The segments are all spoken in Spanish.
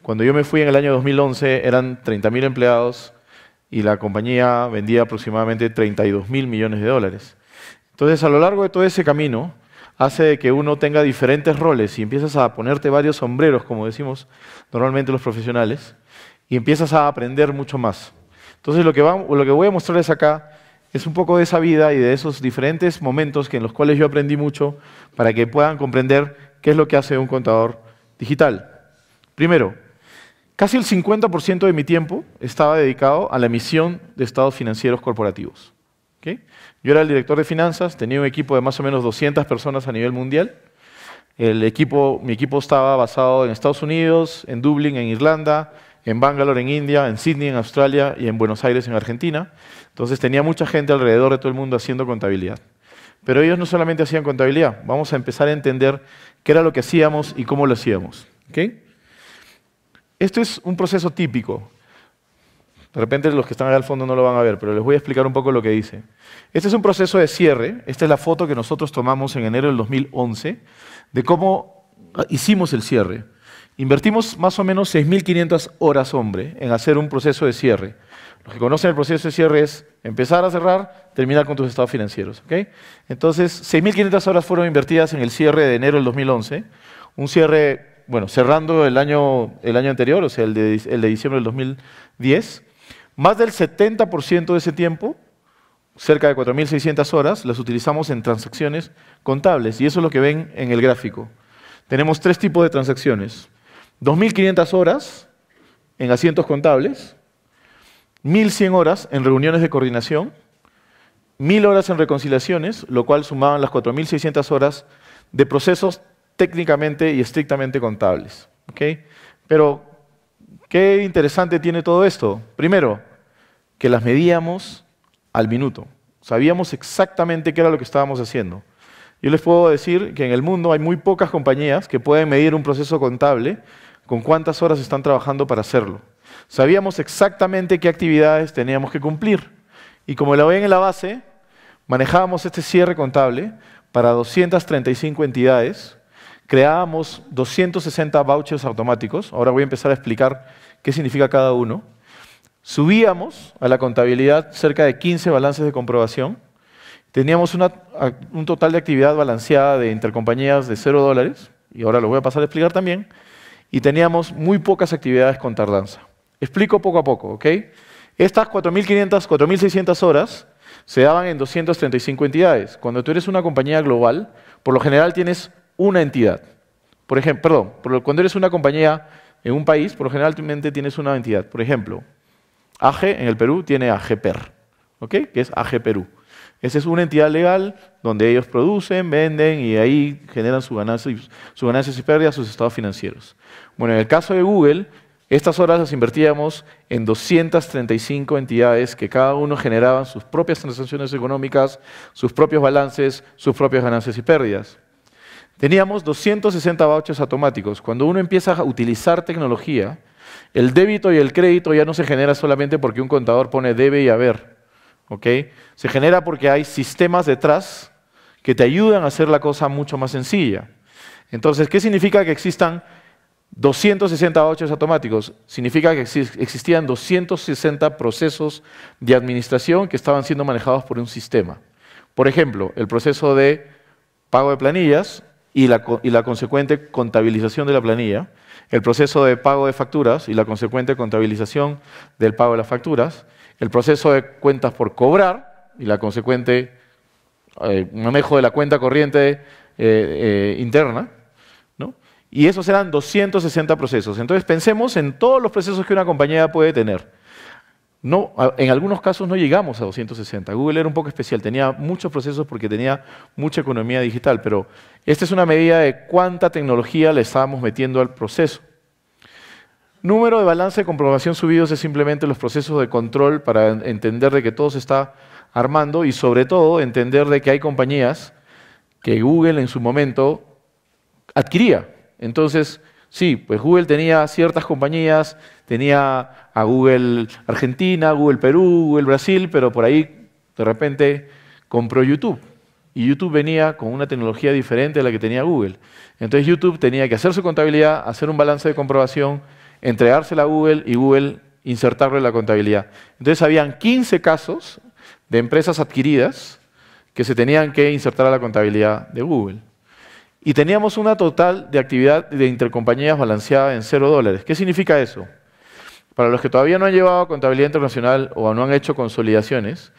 Cuando yo me fui en el año 2011 eran 30.000 empleados y la compañía vendía aproximadamente 32.000 millones de dólares. Entonces, a lo largo de todo ese camino, hace que uno tenga diferentes roles y empiezas a ponerte varios sombreros, como decimos normalmente los profesionales, y empiezas a aprender mucho más. Entonces, lo que voy a mostrarles acá es un poco de esa vida y de esos diferentes momentos en los cuales yo aprendí mucho para que puedan comprender qué es lo que hace un contador digital. Primero, casi el 50% de mi tiempo estaba dedicado a la emisión de estados financieros corporativos. ¿Okay? Yo era el director de finanzas, tenía un equipo de más o menos 200 personas a nivel mundial. Mi equipo estaba basado en Estados Unidos, en Dublín, en Irlanda, en Bangalore, en India, en Sydney, en Australia y en Buenos Aires, en Argentina. Entonces tenía mucha gente alrededor de todo el mundo haciendo contabilidad. Pero ellos no solamente hacían contabilidad, vamos a empezar a entender qué era lo que hacíamos y cómo lo hacíamos. ¿Okay? Esto es un proceso típico. De repente los que están allá al fondo no lo van a ver, pero les voy a explicar un poco lo que dice. Este es un proceso de cierre. Esta es la foto que nosotros tomamos en enero del 2011 de cómo hicimos el cierre. Invertimos más o menos 6.500 horas, hombre, en hacer un proceso de cierre. Los que conocen el proceso de cierre es empezar a cerrar, terminar con tus estados financieros. ¿Okay? Entonces, 6.500 horas fueron invertidas en el cierre de enero del 2011. Un cierre, bueno, cerrando el año anterior, o sea, el de diciembre del 2010. Más del 70% de ese tiempo, cerca de 4.600 horas, las utilizamos en transacciones contables. Y eso es lo que ven en el gráfico. Tenemos tres tipos de transacciones. 2.500 horas en asientos contables, 1.100 horas en reuniones de coordinación, 1.000 horas en reconciliaciones, lo cual sumaban las 4.600 horas de procesos técnicamente y estrictamente contables. ¿Okay? Pero, ¿qué interesante tiene todo esto? Primero, que las medíamos al minuto. Sabíamos exactamente qué era lo que estábamos haciendo. Yo les puedo decir que en el mundo hay muy pocas compañías que pueden medir un proceso contable con cuántas horas están trabajando para hacerlo. Sabíamos exactamente qué actividades teníamos que cumplir. Y como lo ven en la base, manejábamos este cierre contable para 235 entidades, creábamos 260 vouchers automáticos. Ahora voy a empezar a explicar qué significa cada uno. Subíamos a la contabilidad cerca de 15 balances de comprobación. Teníamos un total de actividad balanceada de intercompañías de $0, y ahora lo voy a pasar a explicar también, y teníamos muy pocas actividades con tardanza. Explico poco a poco, ¿ok? Estas 4.500, 4.600 horas se daban en 235 entidades. Cuando tú eres una compañía global, por lo general tienes una entidad. Por ejemplo, cuando eres una compañía en un país, por lo generalmente tienes una entidad. Por ejemplo, AG en el Perú tiene AGPER, ¿ok? Que es AG Perú. Esa es una entidad legal donde ellos producen, venden y ahí generan sus ganancias y pérdidas, sus estados financieros. Bueno, en el caso de Google, estas horas las invertíamos en 235 entidades que cada uno generaban sus propias transacciones económicas, sus propios balances, sus propias ganancias y pérdidas. Teníamos 260 vouchers automáticos. Cuando uno empieza a utilizar tecnología, el débito y el crédito ya no se genera solamente porque un contador pone debe y haber. ¿Okay? Se genera porque hay sistemas detrás que te ayudan a hacer la cosa mucho más sencilla. Entonces, ¿qué significa que existan 260 vouchers automáticos? Significa que existían 260 procesos de administración que estaban siendo manejados por un sistema. Por ejemplo, el proceso de pago de planillas y la consecuente contabilización de la planilla, el proceso de pago de facturas y la consecuente contabilización del pago de las facturas, el proceso de cuentas por cobrar y la consecuente manejo de la cuenta corriente interna, ¿no? Y esos eran 260 procesos. Entonces pensemos en todos los procesos que una compañía puede tener. No, en algunos casos no llegamos a 260. Google era un poco especial, tenía muchos procesos porque tenía mucha economía digital, pero esta es una medida de cuánta tecnología le estábamos metiendo al proceso. Número de balance de comprobación subidos es simplemente los procesos de control para entender de que todo se está armando y sobre todo entender de que hay compañías que Google en su momento adquiría. Entonces, sí, pues Google tenía ciertas compañías, tenía a Google Argentina, Google Perú, Google Brasil, pero por ahí de repente compró YouTube. Y YouTube venía con una tecnología diferente a la que tenía Google. Entonces YouTube tenía que hacer su contabilidad, hacer un balance de comprobación, entregársela a Google y Google insertarlo en la contabilidad. Entonces habían 15 casos de empresas adquiridas que se tenían que insertar a la contabilidad de Google. Y teníamos una total de actividad de intercompañías balanceada en $0. ¿Qué significa eso? Para los que todavía no han llevado contabilidad internacional o no han hecho consolidaciones,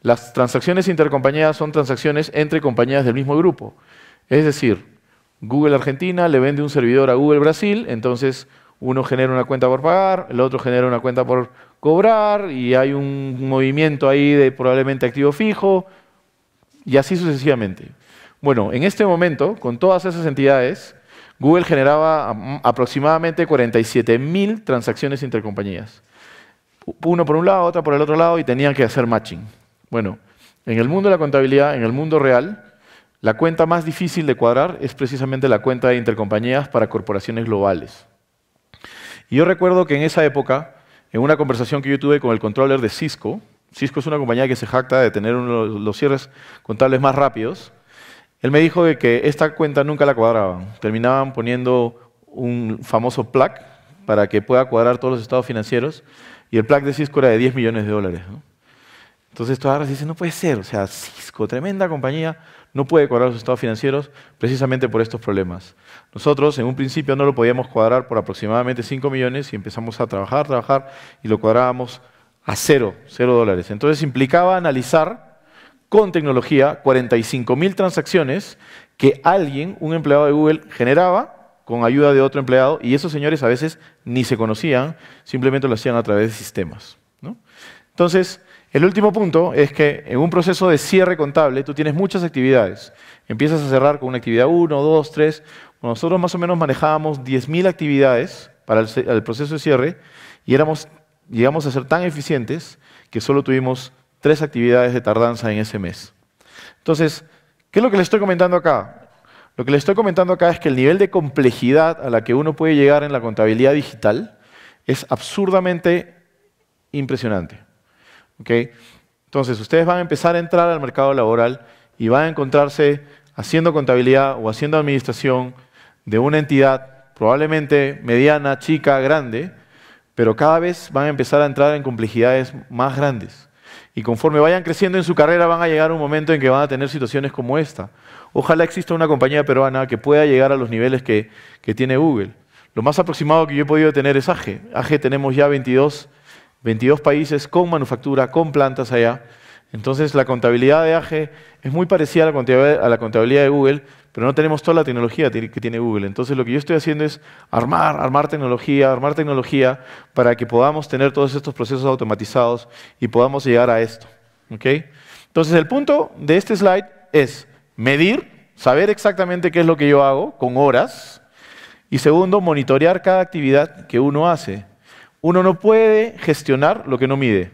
las transacciones intercompañías son transacciones entre compañías del mismo grupo. Es decir, Google Argentina le vende un servidor a Google Brasil, entonces uno genera una cuenta por pagar, el otro genera una cuenta por cobrar y hay un movimiento ahí de probablemente activo fijo y así sucesivamente. Bueno, en este momento, con todas esas entidades, Google generaba aproximadamente 47.000 transacciones intercompañías. Uno por un lado, otra por el otro lado y tenían que hacer matching. Bueno, en el mundo de la contabilidad, en el mundo real, la cuenta más difícil de cuadrar es precisamente la cuenta de intercompañías para corporaciones globales. Y yo recuerdo que en esa época, en una conversación que yo tuve con el controller de Cisco, Cisco es una compañía que se jacta de tener uno de los cierres contables más rápidos, él me dijo de que esta cuenta nunca la cuadraban. Terminaban poniendo un famoso PLAC para que pueda cuadrar todos los estados financieros y el PLAC de Cisco era de $10 millones, ¿no? Entonces tú agarras y dices, no puede ser, o sea, Cisco, tremenda compañía, no puede cuadrar los estados financieros precisamente por estos problemas. Nosotros en un principio no lo podíamos cuadrar por aproximadamente 5 millones y empezamos a trabajar y lo cuadrábamos a $0. Entonces implicaba analizar con tecnología 45.000 transacciones que alguien, un empleado de Google, generaba con ayuda de otro empleado y esos señores a veces ni se conocían, simplemente lo hacían a través de sistemas, ¿no? Entonces, el último punto es que en un proceso de cierre contable tú tienes muchas actividades. Empiezas a cerrar con una actividad 1, 2, 3. Bueno, nosotros más o menos manejábamos 10.000 actividades para el proceso de cierre y llegamos a ser tan eficientes que solo tuvimos 3 actividades de tardanza en ese mes. Entonces, ¿qué es lo que les estoy comentando acá? Lo que les estoy comentando acá es que el nivel de complejidad a la que uno puede llegar en la contabilidad digital es absurdamente impresionante. ¿Okay? Entonces, ustedes van a empezar a entrar al mercado laboral y van a encontrarse haciendo contabilidad o haciendo administración de una entidad probablemente mediana, chica, grande, pero cada vez van a empezar a entrar en complejidades más grandes. Y conforme vayan creciendo en su carrera van a llegar a un momento en que van a tener situaciones como esta. Ojalá exista una compañía peruana que pueda llegar a los niveles que tiene Google. Lo más aproximado que yo he podido tener es AGE. AGE tenemos ya 22 países con manufactura, con plantas allá. Entonces la contabilidad de AGE es muy parecida a la contabilidad de Google, pero no tenemos toda la tecnología que tiene Google. Entonces lo que yo estoy haciendo es armar tecnología para que podamos tener todos estos procesos automatizados y podamos llegar a esto. ¿Okay? Entonces el punto de este slide es medir, saber exactamente qué es lo que yo hago con horas y segundo, monitorear cada actividad que uno hace. Uno no puede gestionar lo que no mide.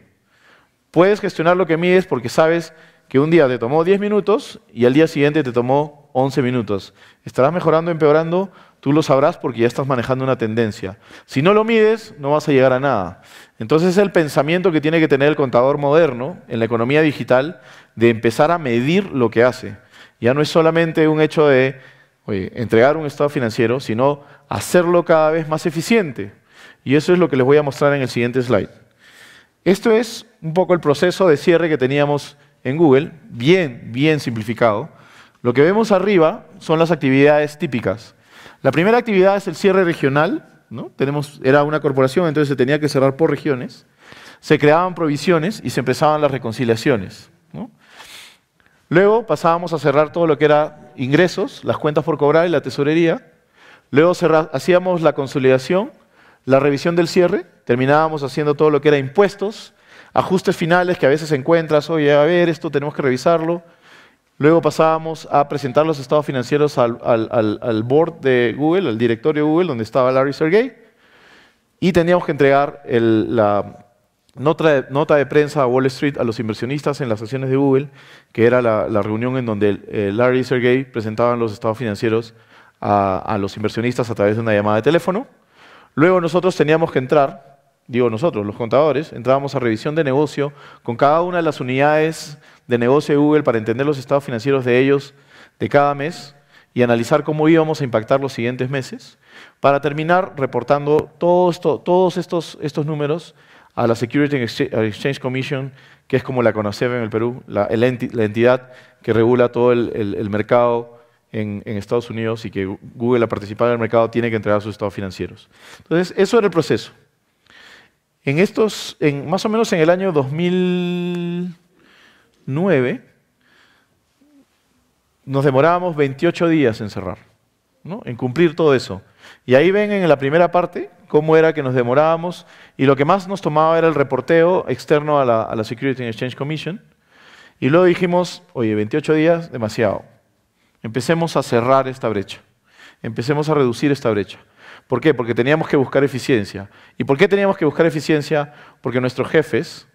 Puedes gestionar lo que mides porque sabes que un día te tomó 10 minutos y al día siguiente te tomó 11 minutos. ¿Estarás mejorando o empeorando? Tú lo sabrás porque ya estás manejando una tendencia. Si no lo mides, no vas a llegar a nada. Entonces es el pensamiento que tiene que tener el contador moderno en la economía digital de empezar a medir lo que hace. Ya no es solamente un hecho de entregar un estado financiero, sino hacerlo cada vez más eficiente. Y eso es lo que les voy a mostrar en el siguiente slide. Esto es un poco el proceso de cierre que teníamos en Google, bien simplificado. Lo que vemos arriba son las actividades típicas. La primera actividad es el cierre regional, ¿no? Era una corporación, entonces se tenía que cerrar por regiones. Se creaban provisiones y se empezaban las reconciliaciones, ¿no? Luego pasábamos a cerrar todo lo que era ingresos, las cuentas por cobrar y la tesorería. Luego hacíamos la consolidación, la revisión del cierre, terminábamos haciendo todo lo que era impuestos, ajustes finales que a veces encuentras, oye, a ver, esto tenemos que revisarlo. Luego pasábamos a presentar los estados financieros al board de Google, al directorio de Google, donde estaba Larry Sergey, y teníamos que entregar la nota de prensa a Wall Street a los inversionistas en las acciones de Google, que era la reunión en donde Larry y Sergey presentaban los estados financieros a los inversionistas a través de una llamada de teléfono. Luego nosotros teníamos que entrar, nosotros, los contadores, entrábamos a revisión de negocio con cada una de las unidades de negocio de Google para entender los estados financieros de ellos de cada mes y analizar cómo íbamos a impactar los siguientes meses. para terminar reportando todos estos números a la Securities and Exchange Commission, que es como la conocemos en el Perú, la entidad que regula todo el mercado en Estados Unidos y que Google, a participar en el mercado, tiene que entregar sus estados financieros. Entonces, eso era el proceso. Más o menos en el año 2009, nos demorábamos 28 días en cerrar, ¿no? En cumplir todo eso. Y ahí ven en la primera parte cómo era que nos demorábamos, y lo que más nos tomaba era el reporteo externo a la Securities and Exchange Commission. Y luego dijimos, oye, 28 días, demasiado. Empecemos a cerrar esta brecha. Empecemos a reducir esta brecha. ¿Por qué? Porque teníamos que buscar eficiencia. ¿Y por qué teníamos que buscar eficiencia? Porque nuestros jefes,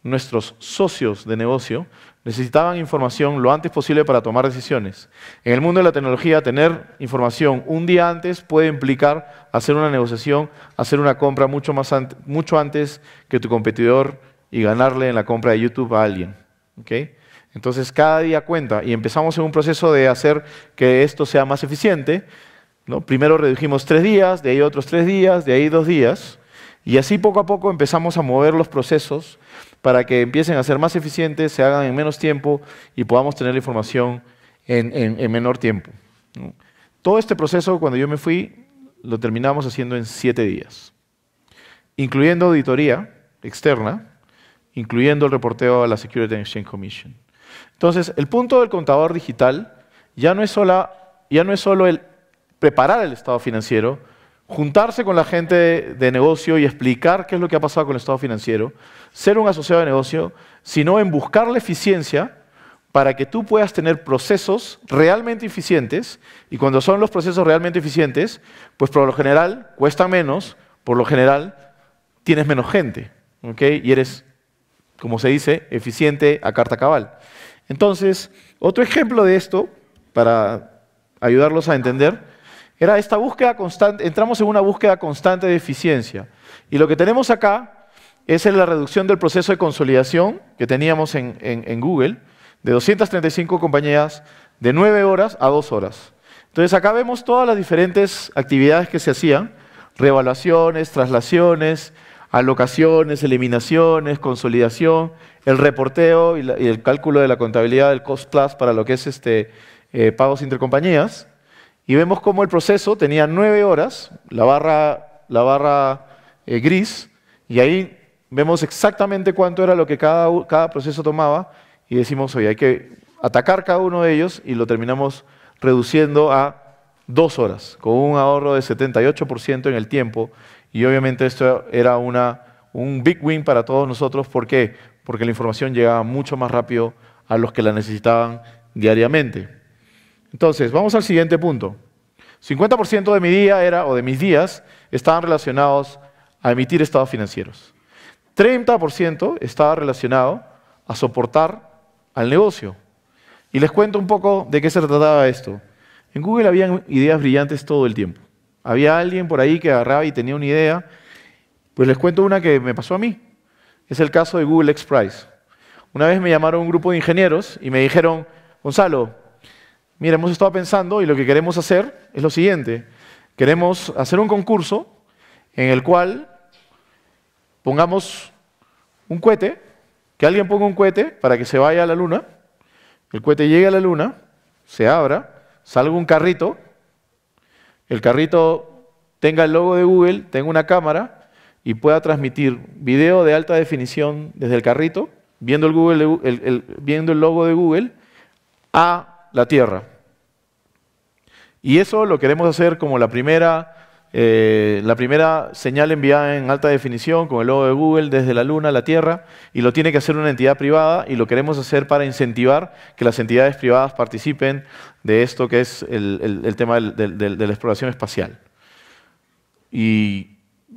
nuestros socios de negocio, necesitaban información lo antes posible para tomar decisiones. En el mundo de la tecnología, tener información un día antes puede implicar hacer una negociación, hacer una compra mucho antes que tu competidor y ganarle en la compra de YouTube a alguien. ¿Okay? Entonces, cada día cuenta y empezamos en un proceso de hacer que esto sea más eficiente, ¿no? Primero redujimos 3 días, de ahí otros 3 días, de ahí 2 días, y así poco a poco empezamos a mover los procesos para que empiecen a ser más eficientes, se hagan en menos tiempo y podamos tener la información en menor tiempo, ¿no? Todo este proceso, cuando yo me fui, lo terminamos haciendo en 7 días, incluyendo auditoría externa, incluyendo el reporteo a la Securities and Exchange Commission. Entonces, el punto del contador digital ya no es solo el preparar el estado financiero, juntarse con la gente de negocio y explicar qué es lo que ha pasado con el estado financiero, ser un asociado de negocio, sino en buscar la eficiencia para que tú puedas tener procesos realmente eficientes, y cuando son los procesos realmente eficientes, pues por lo general cuesta menos, por lo general tienes menos gente, ¿okay? Y eres, como se dice, eficiente a carta cabal. Entonces, otro ejemplo de esto, para ayudarlos a entender, era esta búsqueda constante. Entramos en una búsqueda constante de eficiencia. Y lo que tenemos acá es la reducción del proceso de consolidación que teníamos en Google, de 235 compañías, de 9 horas a 2 horas. Entonces, acá vemos todas las diferentes actividades que se hacían: reevaluaciones, traslaciones, alocaciones, eliminaciones, consolidación, el reporteo y el cálculo de la contabilidad del cost plus para lo que es pagos intercompañías. Y vemos cómo el proceso tenía 9 horas, la barra gris, y ahí vemos exactamente cuánto era lo que cada proceso tomaba, y decimos, oye, hay que atacar cada uno de ellos, y lo terminamos reduciendo a 2 horas, con un ahorro de 78% en el tiempo. Y obviamente esto era un big win para todos nosotros. ¿Por qué? Porque la información llegaba mucho más rápido a los que la necesitaban diariamente. Entonces, vamos al siguiente punto. 50% de mi día o de mis días estaban relacionados a emitir estados financieros. 30% estaba relacionado a soportar al negocio. Y les cuento un poco de qué se trataba esto. En Google habían ideas brillantes todo el tiempo. Había alguien por ahí que agarraba y tenía una idea. Pues les cuento una que me pasó a mí. Es el caso de Google X Prize. Una vez me llamaron un grupo de ingenieros y me dijeron, Gonzalo, mira, hemos estado pensando y lo que queremos hacer es lo siguiente. Queremos hacer un concurso en el cual pongamos un cohete, que alguien ponga un cohete para que se vaya a la luna, el cohete llegue a la luna, se abra, salga un carrito, el carrito tenga el logo de Google, tenga una cámara y pueda transmitir video de alta definición desde el carrito, viendo el logo de Google, a la Tierra. Y eso lo queremos hacer como la primera señal enviada en alta definición con el logo de Google desde la Luna a la Tierra, y lo tiene que hacer una entidad privada, y lo queremos hacer para incentivar que las entidades privadas participen de esto que es el tema de la exploración espacial. Y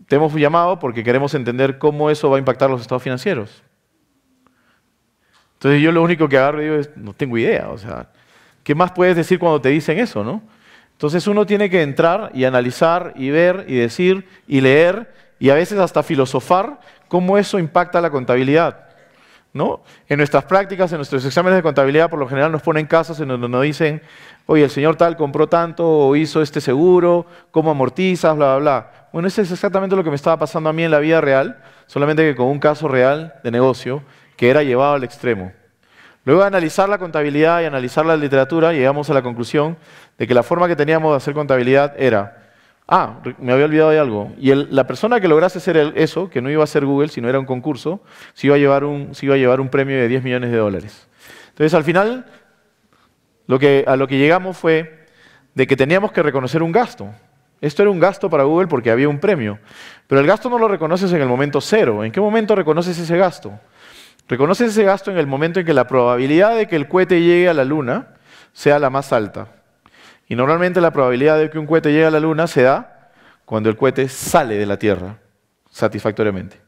te hemos llamado porque queremos entender cómo eso va a impactar los estados financieros. Entonces yo lo único que agarro y digo es, no tengo idea, o sea, ¿qué más puedes decir cuando te dicen eso, no? Entonces uno tiene que entrar y analizar y ver y decir y leer y a veces hasta filosofar cómo eso impacta la contabilidad. ¿no? En nuestras prácticas, en nuestros exámenes de contabilidad, por lo general nos ponen casos en donde nos dicen, oye, el señor tal compró tanto o hizo este seguro, ¿cómo amortizas? Bla, bla, bla. Bueno, eso es exactamente lo que me estaba pasando a mí en la vida real, solamente que con un caso real de negocio que era llevado al extremo. Luego de analizar la contabilidad y analizar la literatura, llegamos a la conclusión de que la forma que teníamos de hacer contabilidad era, me había olvidado de algo, y la persona que lograse hacer eso, que no iba a ser Google, sino era un concurso, se iba a llevar un premio de 10 millones de dólares. Entonces, al final, a lo que llegamos fue de que teníamos que reconocer un gasto. Esto era un gasto para Google porque había un premio, pero el gasto no lo reconoces en el momento cero. ¿En qué momento reconoces ese gasto? Reconoces ese gasto en el momento en que la probabilidad de que el cohete llegue a la Luna sea la más alta. Y normalmente la probabilidad de que un cohete llegue a la Luna se da cuando el cohete sale de la Tierra satisfactoriamente.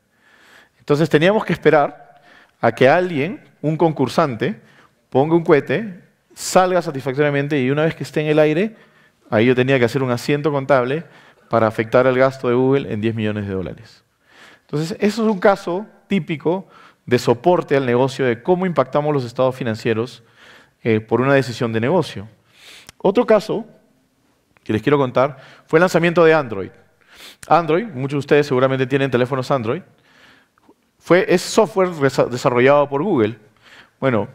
Entonces teníamos que esperar a que alguien, un concursante, ponga un cohete, salga satisfactoriamente y una vez que esté en el aire, ahí yo tenía que hacer un asiento contable para afectar el gasto de Google en 10 millones de dólares. Entonces, eso es un caso típico de soporte al negocio, de cómo impactamos los estados financieros por una decisión de negocio. Otro caso que les quiero contar fue el lanzamiento de Android. Android, muchos de ustedes seguramente tienen teléfonos Android, es software desarrollado por Google. Bueno,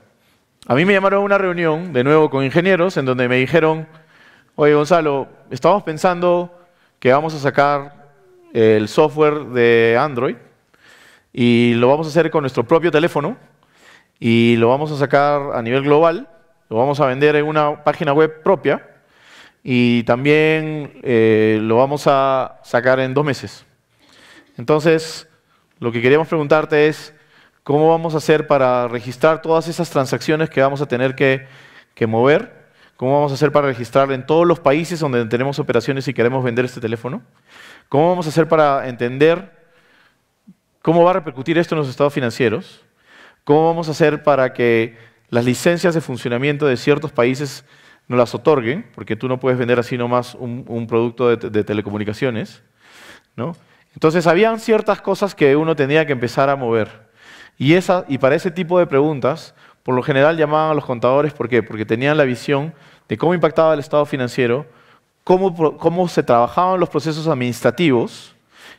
a mí me llamaron a una reunión, de nuevo con ingenieros, en donde me dijeron, oye Gonzalo, estamos pensando que vamos a sacar el software de Android y lo vamos a hacer con nuestro propio teléfono y lo vamos a sacar a nivel global. Lo vamos a vender en una página web propia y también lo vamos a sacar en 2 meses. Entonces, lo que queríamos preguntarte es, ¿cómo vamos a hacer para registrar todas esas transacciones que vamos a tener que mover? ¿Cómo vamos a hacer para registrar en todos los países donde tenemos operaciones y queremos vender este teléfono? ¿Cómo vamos a hacer para entender cómo va a repercutir esto en los estados financieros? ¿Cómo vamos a hacer para que las licencias de funcionamiento de ciertos países no las otorguen? Porque tú no puedes vender así nomás un producto de telecomunicaciones, ¿no? Entonces, habían ciertas cosas que uno tenía que empezar a mover. Y para ese tipo de preguntas, por lo general llamaban a los contadores. ¿Por qué? Porque tenían la visión de cómo impactaba el estado financiero, cómo se trabajaban los procesos administrativos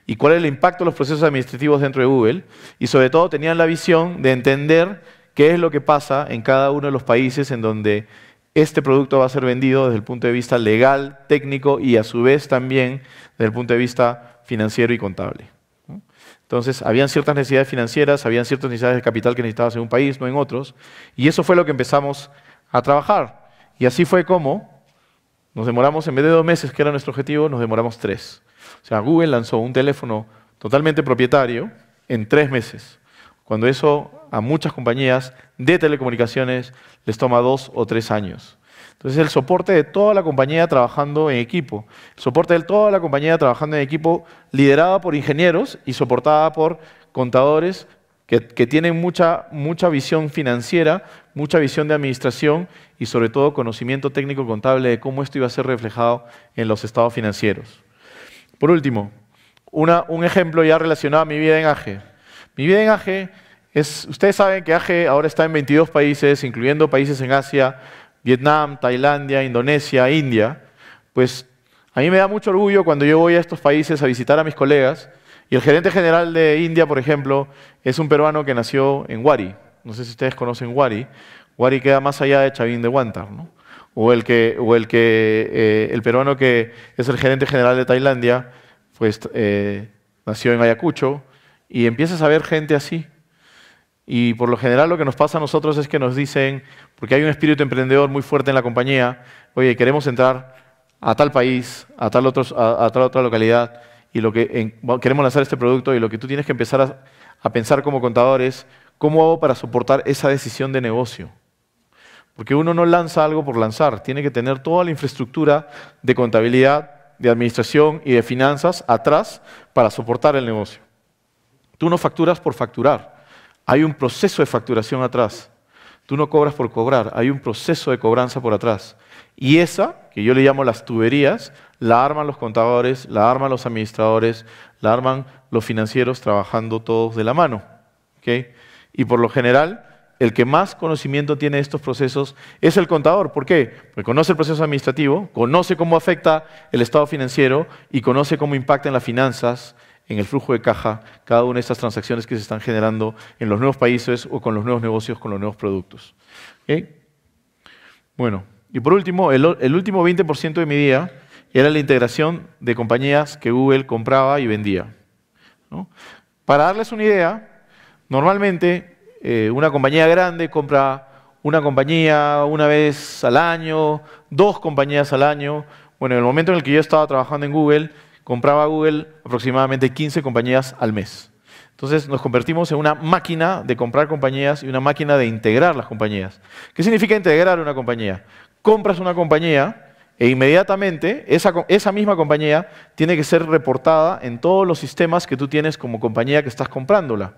y cuál es el impacto de los procesos administrativos dentro de Google. Y sobre todo tenían la visión de entender qué es lo que pasa en cada uno de los países en donde este producto va a ser vendido desde el punto de vista legal, técnico y a su vez también desde el punto de vista financiero y contable. Entonces, habían ciertas necesidades financieras, habían ciertas necesidades de capital que necesitabas en un país, no en otros, y eso fue lo que empezamos a trabajar. Y así fue como nos demoramos, en vez de 2 meses, que era nuestro objetivo, nos demoramos 3. O sea, Google lanzó un teléfono totalmente propietario en 3 meses, cuando eso a muchas compañías de telecomunicaciones les toma 2 o 3 años. Entonces, el soporte de toda la compañía trabajando en equipo, el soporte de toda la compañía trabajando en equipo liderada por ingenieros y soportada por contadores que tienen mucha visión financiera, mucha visión de administración y sobre todo conocimiento técnico contable de cómo esto iba a ser reflejado en los estados financieros. Por último, un ejemplo ya relacionado a mi vida en AGE. Mi vida en AGE ustedes saben que AGE ahora está en 22 países, incluyendo países en Asia, Vietnam, Tailandia, Indonesia, India. Pues a mí me da mucho orgullo cuando yo voy a estos países a visitar a mis colegas y el gerente general de India, por ejemplo, es un peruano que nació en Huari. No sé si ustedes conocen Huari. Huari queda más allá de Chavín de Huántar, ¿no? El peruano que es el gerente general de Tailandia, pues nació en Ayacucho y empiezas a ver gente así. Y por lo general lo que nos pasa a nosotros es que nos dicen, porque hay un espíritu emprendedor muy fuerte en la compañía, oye, queremos entrar a tal país, a tal otra localidad, y queremos lanzar este producto, y lo que tú tienes que empezar a pensar como contador es, ¿cómo hago para soportar esa decisión de negocio? Porque uno no lanza algo por lanzar, tiene que tener toda la infraestructura de contabilidad, de administración y de finanzas atrás para soportar el negocio. Tú no facturas por facturar. Hay un proceso de facturación atrás. Tú no cobras por cobrar, hay un proceso de cobranza por atrás. Y esa, que yo le llamo las tuberías, la arman los contadores, la arman los administradores, la arman los financieros trabajando todos de la mano. ¿Okay? Y por lo general, el que más conocimiento tiene de estos procesos es el contador. ¿Por qué? Porque conoce el proceso administrativo, conoce cómo afecta el estado financiero y conoce cómo impacta en las finanzas, en el flujo de caja, cada una de estas transacciones que se están generando en los nuevos países o con los nuevos negocios, con los nuevos productos. ¿Okay? Bueno, y por último, el último 20% de mi día era la integración de compañías que Google compraba y vendía, ¿no? Para darles una idea, normalmente una compañía grande compra una compañía una vez al año, 2 compañías al año. Bueno, en el momento en el que yo estaba trabajando en Google, compraba Google aproximadamente 15 compañías al mes. Entonces nos convertimos en una máquina de comprar compañías y una máquina de integrar las compañías. ¿Qué significa integrar una compañía? Compras una compañía e inmediatamente esa misma compañía tiene que ser reportada en todos los sistemas que tú tienes como compañía que estás comprándola.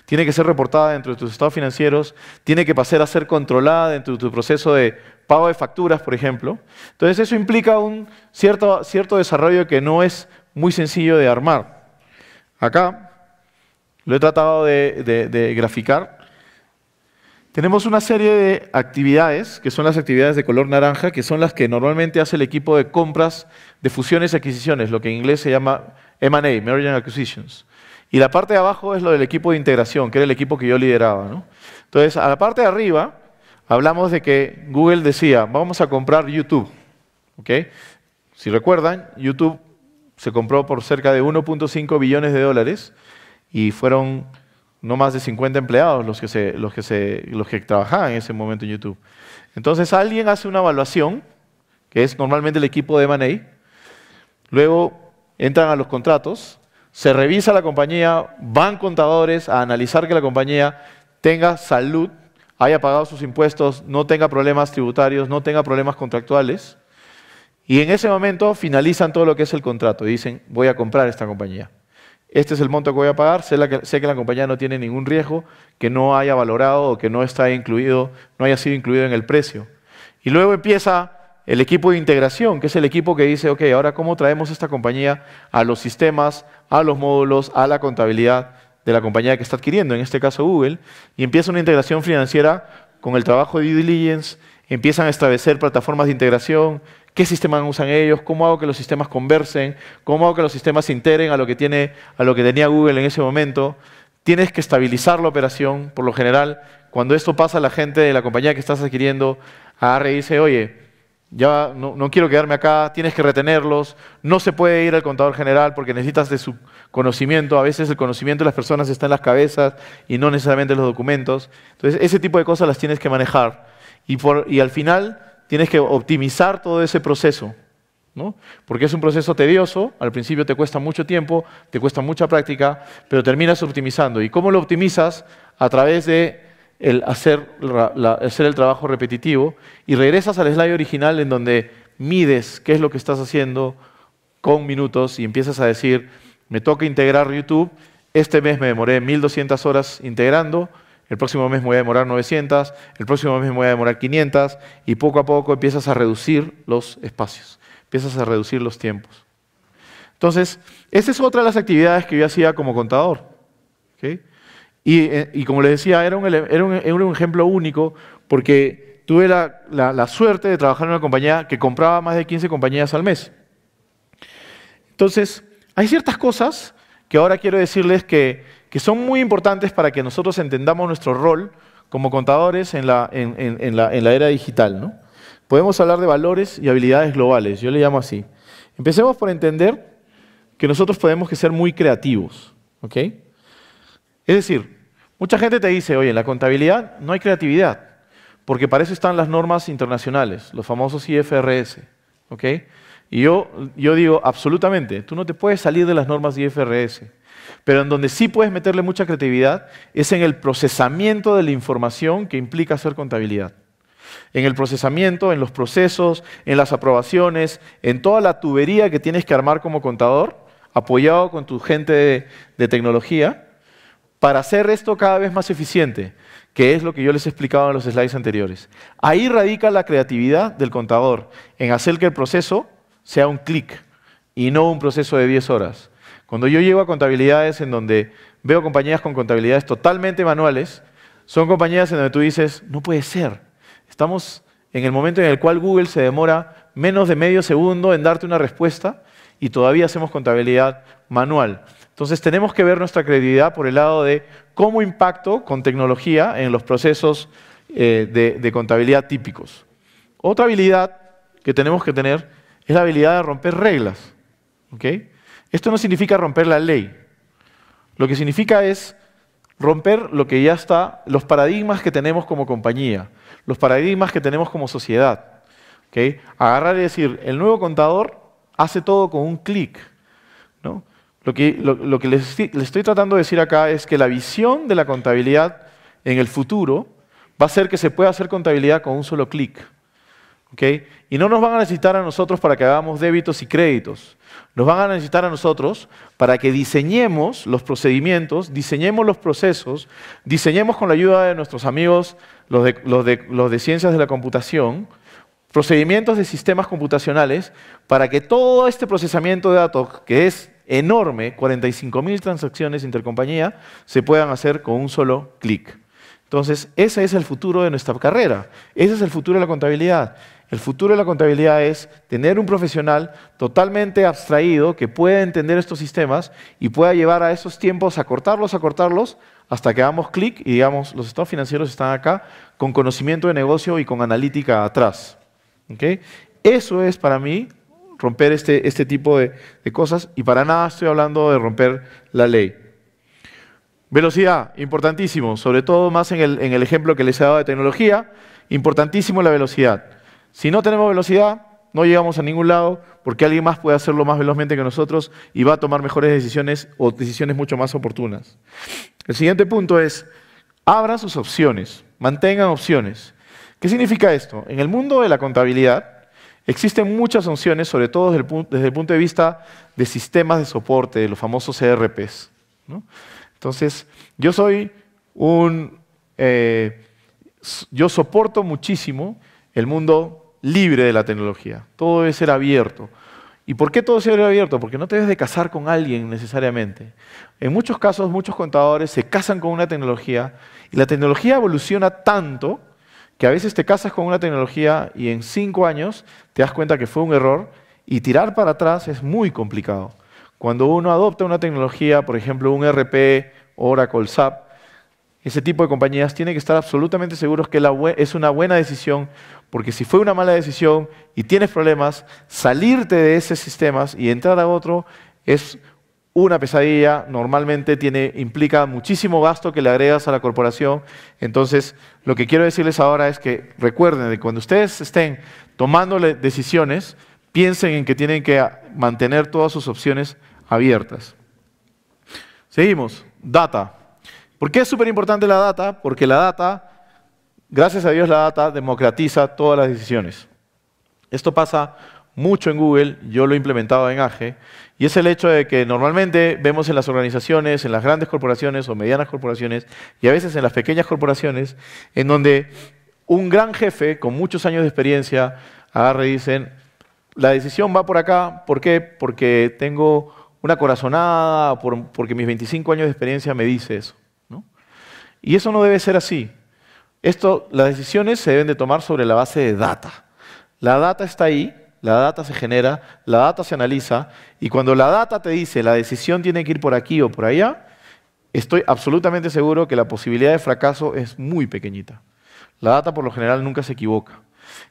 Tiene que ser reportada dentro de tus estados financieros, tiene que pasar a ser controlada dentro de tu proceso de pago de facturas, por ejemplo. Entonces eso implica un cierto desarrollo que no es muy sencillo de armar. Acá lo he tratado de graficar. Tenemos una serie de actividades, que son las actividades de color naranja, que son las que normalmente hace el equipo de compras de fusiones y adquisiciones, lo que en inglés se llama M&A, Merger and Acquisitions. Y la parte de abajo es lo del equipo de integración, que era el equipo que yo lideraba, ¿no? Entonces, a la parte de arriba, hablamos de que Google decía, vamos a comprar YouTube. ¿Okay? Si recuerdan, YouTube se compró por cerca de 1.5 billones de dólares y fueron no más de 50 empleados los que trabajaban en ese momento en YouTube. Entonces, alguien hace una evaluación, que es normalmente el equipo de M&A, luego entran a los contratos, se revisa la compañía, van contadores a analizar que la compañía tenga salud, haya pagado sus impuestos, no tenga problemas tributarios, no tenga problemas contractuales. Y en ese momento finalizan todo lo que es el contrato y dicen, voy a comprar esta compañía. Este es el monto que voy a pagar, sé que la compañía no tiene ningún riesgo, que no haya valorado o que no está incluido, no haya sido incluido en el precio. Y luego empieza el equipo de integración, que es el equipo que dice, ok, ahora cómo traemos esta compañía a los sistemas, a los módulos, a la contabilidad de la compañía que está adquiriendo, en este caso Google, y empieza una integración financiera con el trabajo de due diligence, empiezan a establecer plataformas de integración, qué sistemas usan ellos, cómo hago que los sistemas conversen, cómo hago que los sistemas se integren a lo que tenía Google en ese momento. Tienes que estabilizar la operación, por lo general, cuando esto pasa, la gente de la compañía que estás adquiriendo agarra y dice, oye, ya no quiero quedarme acá, tienes que retenerlos, no se puede ir al contador general porque necesitas de su conocimiento, a veces el conocimiento de las personas está en las cabezas y no necesariamente en los documentos. Entonces, ese tipo de cosas las tienes que manejar y al final tienes que optimizar todo ese proceso, ¿no? Porque es un proceso tedioso, al principio te cuesta mucho tiempo, te cuesta mucha práctica, pero terminas optimizando. ¿Y cómo lo optimizas? A través de hacer el trabajo repetitivo y regresas al slide original en donde mides qué es lo que estás haciendo con minutos y empiezas a decir, me toca integrar YouTube, este mes me demoré 1200 horas integrando, el próximo mes me voy a demorar 900, el próximo mes me voy a demorar 500 y poco a poco empiezas a reducir los espacios, empiezas a reducir los tiempos. Entonces, esa es otra de las actividades que yo hacía como contador. ¿Okay? Y como les decía, era un ejemplo único porque tuve la suerte de trabajar en una compañía que compraba más de 15 compañías al mes. Entonces, hay ciertas cosas que ahora quiero decirles que son muy importantes para que nosotros entendamos nuestro rol como contadores en la era digital, ¿no? Podemos hablar de valores y habilidades globales, yo le llamo así. Empecemos por entender que nosotros podemos ser muy creativos, ¿ok? Es decir, mucha gente te dice, oye, en la contabilidad no hay creatividad, porque para eso están las normas internacionales, los famosos IFRS, ¿ok? Y yo digo, absolutamente, tú no te puedes salir de las normas IFRS, pero en donde sí puedes meterle mucha creatividad es en el procesamiento de la información que implica hacer contabilidad. En el procesamiento, en los procesos, en las aprobaciones, en toda la tubería que tienes que armar como contador, apoyado con tu gente de tecnología, para hacer esto cada vez más eficiente, que es lo que yo les he explicado en los slides anteriores. Ahí radica la creatividad del contador, en hacer que el proceso sea un clic y no un proceso de 10 horas. Cuando yo llego a contabilidades en donde veo compañías con contabilidades totalmente manuales, Son compañías en donde tú dices, no puede ser. Estamos en el momento en el cual Google se demora menos de medio segundo en darte una respuesta y todavía hacemos contabilidad manual. Entonces tenemos que ver nuestra credibilidad por el lado de cómo impacto con tecnología en los procesos de contabilidad típicos. Otra habilidad que tenemos que tener es la habilidad de romper reglas. ¿Okay? Esto no significa romper la ley. Lo que significa es romper lo que ya está, los paradigmas que tenemos como compañía, los paradigmas que tenemos como sociedad. ¿Okay? Agarrar y decir, el nuevo contador hace todo con un clic, ¿no? Lo que les estoy tratando de decir acá es que la visión de la contabilidad en el futuro va a ser que se pueda hacer contabilidad con un solo clic. ¿Okay? Y no nos van a necesitar a nosotros para que hagamos débitos y créditos. Nos van a necesitar a nosotros para que diseñemos los procedimientos, diseñemos los procesos, diseñemos con la ayuda de nuestros amigos, los de ciencias de la computación, procedimientos de sistemas computacionales para que todo este procesamiento de datos, que es enorme, 45.000 transacciones intercompañía, se puedan hacer con un solo clic. Entonces, ese es el futuro de nuestra carrera. Ese es el futuro de la contabilidad. El futuro de la contabilidad es tener un profesional totalmente abstraído que pueda entender estos sistemas y pueda llevar a esos tiempos a cortarlos, hasta que hagamos clic y digamos, los estados financieros están acá con conocimiento de negocio y con analítica atrás. ¿Okay? Eso es para mí romper este tipo de cosas y para nada estoy hablando de romper la ley. Velocidad, importantísimo, sobre todo más en el ejemplo que les he dado de tecnología, importantísimo la velocidad. Si no tenemos velocidad, no llegamos a ningún lado porque alguien más puede hacerlo más velozmente que nosotros y va a tomar mejores decisiones o decisiones mucho más oportunas. El siguiente punto es, abran sus opciones, mantengan opciones. ¿Qué significa esto? En el mundo de la contabilidad existen muchas opciones, sobre todo desde el punto de vista de sistemas de soporte, de los famosos ERPs, ¿no? Entonces, yo soporto muchísimo el mundo libre de la tecnología. Todo debe ser abierto. ¿Y por qué todo debe ser abierto? Porque no te debes de casar con alguien necesariamente. En muchos casos, muchos contadores se casan con una tecnología y la tecnología evoluciona tanto que a veces te casas con una tecnología y en 5 años te das cuenta que fue un error y tirar para atrás es muy complicado. Cuando uno adopta una tecnología, por ejemplo, un ERP, Oracle, SAP, ese tipo de compañías tienen que estar absolutamente seguros que es una buena decisión, porque si fue una mala decisión y tienes problemas, salirte de esos sistemas y entrar a otro es una pesadilla, normalmente implica muchísimo gasto que le agregas a la corporación. Entonces, lo que quiero decirles ahora es que recuerden que cuando ustedes estén tomando decisiones, piensen en que tienen que mantener todas sus opciones abiertas. Seguimos. Data. ¿Por qué es súper importante la data? Porque la data, gracias a Dios, la data democratiza todas las decisiones. Esto pasa mucho en Google, yo lo he implementado en AGE, y es el hecho de que normalmente vemos en las organizaciones, en las grandes corporaciones o medianas corporaciones, y a veces en las pequeñas corporaciones, en donde un gran jefe con muchos años de experiencia agarra y dicen, la decisión va por acá, ¿por qué? Porque tengo una corazonada, porque mis 25 años de experiencia me dice eso, ¿no? Y eso no debe ser así. Las decisiones se deben de tomar sobre la base de data. La data está ahí, la data se genera, la data se analiza, y cuando la data te dice la decisión tiene que ir por aquí o por allá, estoy absolutamente seguro que la posibilidad de fracaso es muy pequeñita. La data por lo general nunca se equivoca.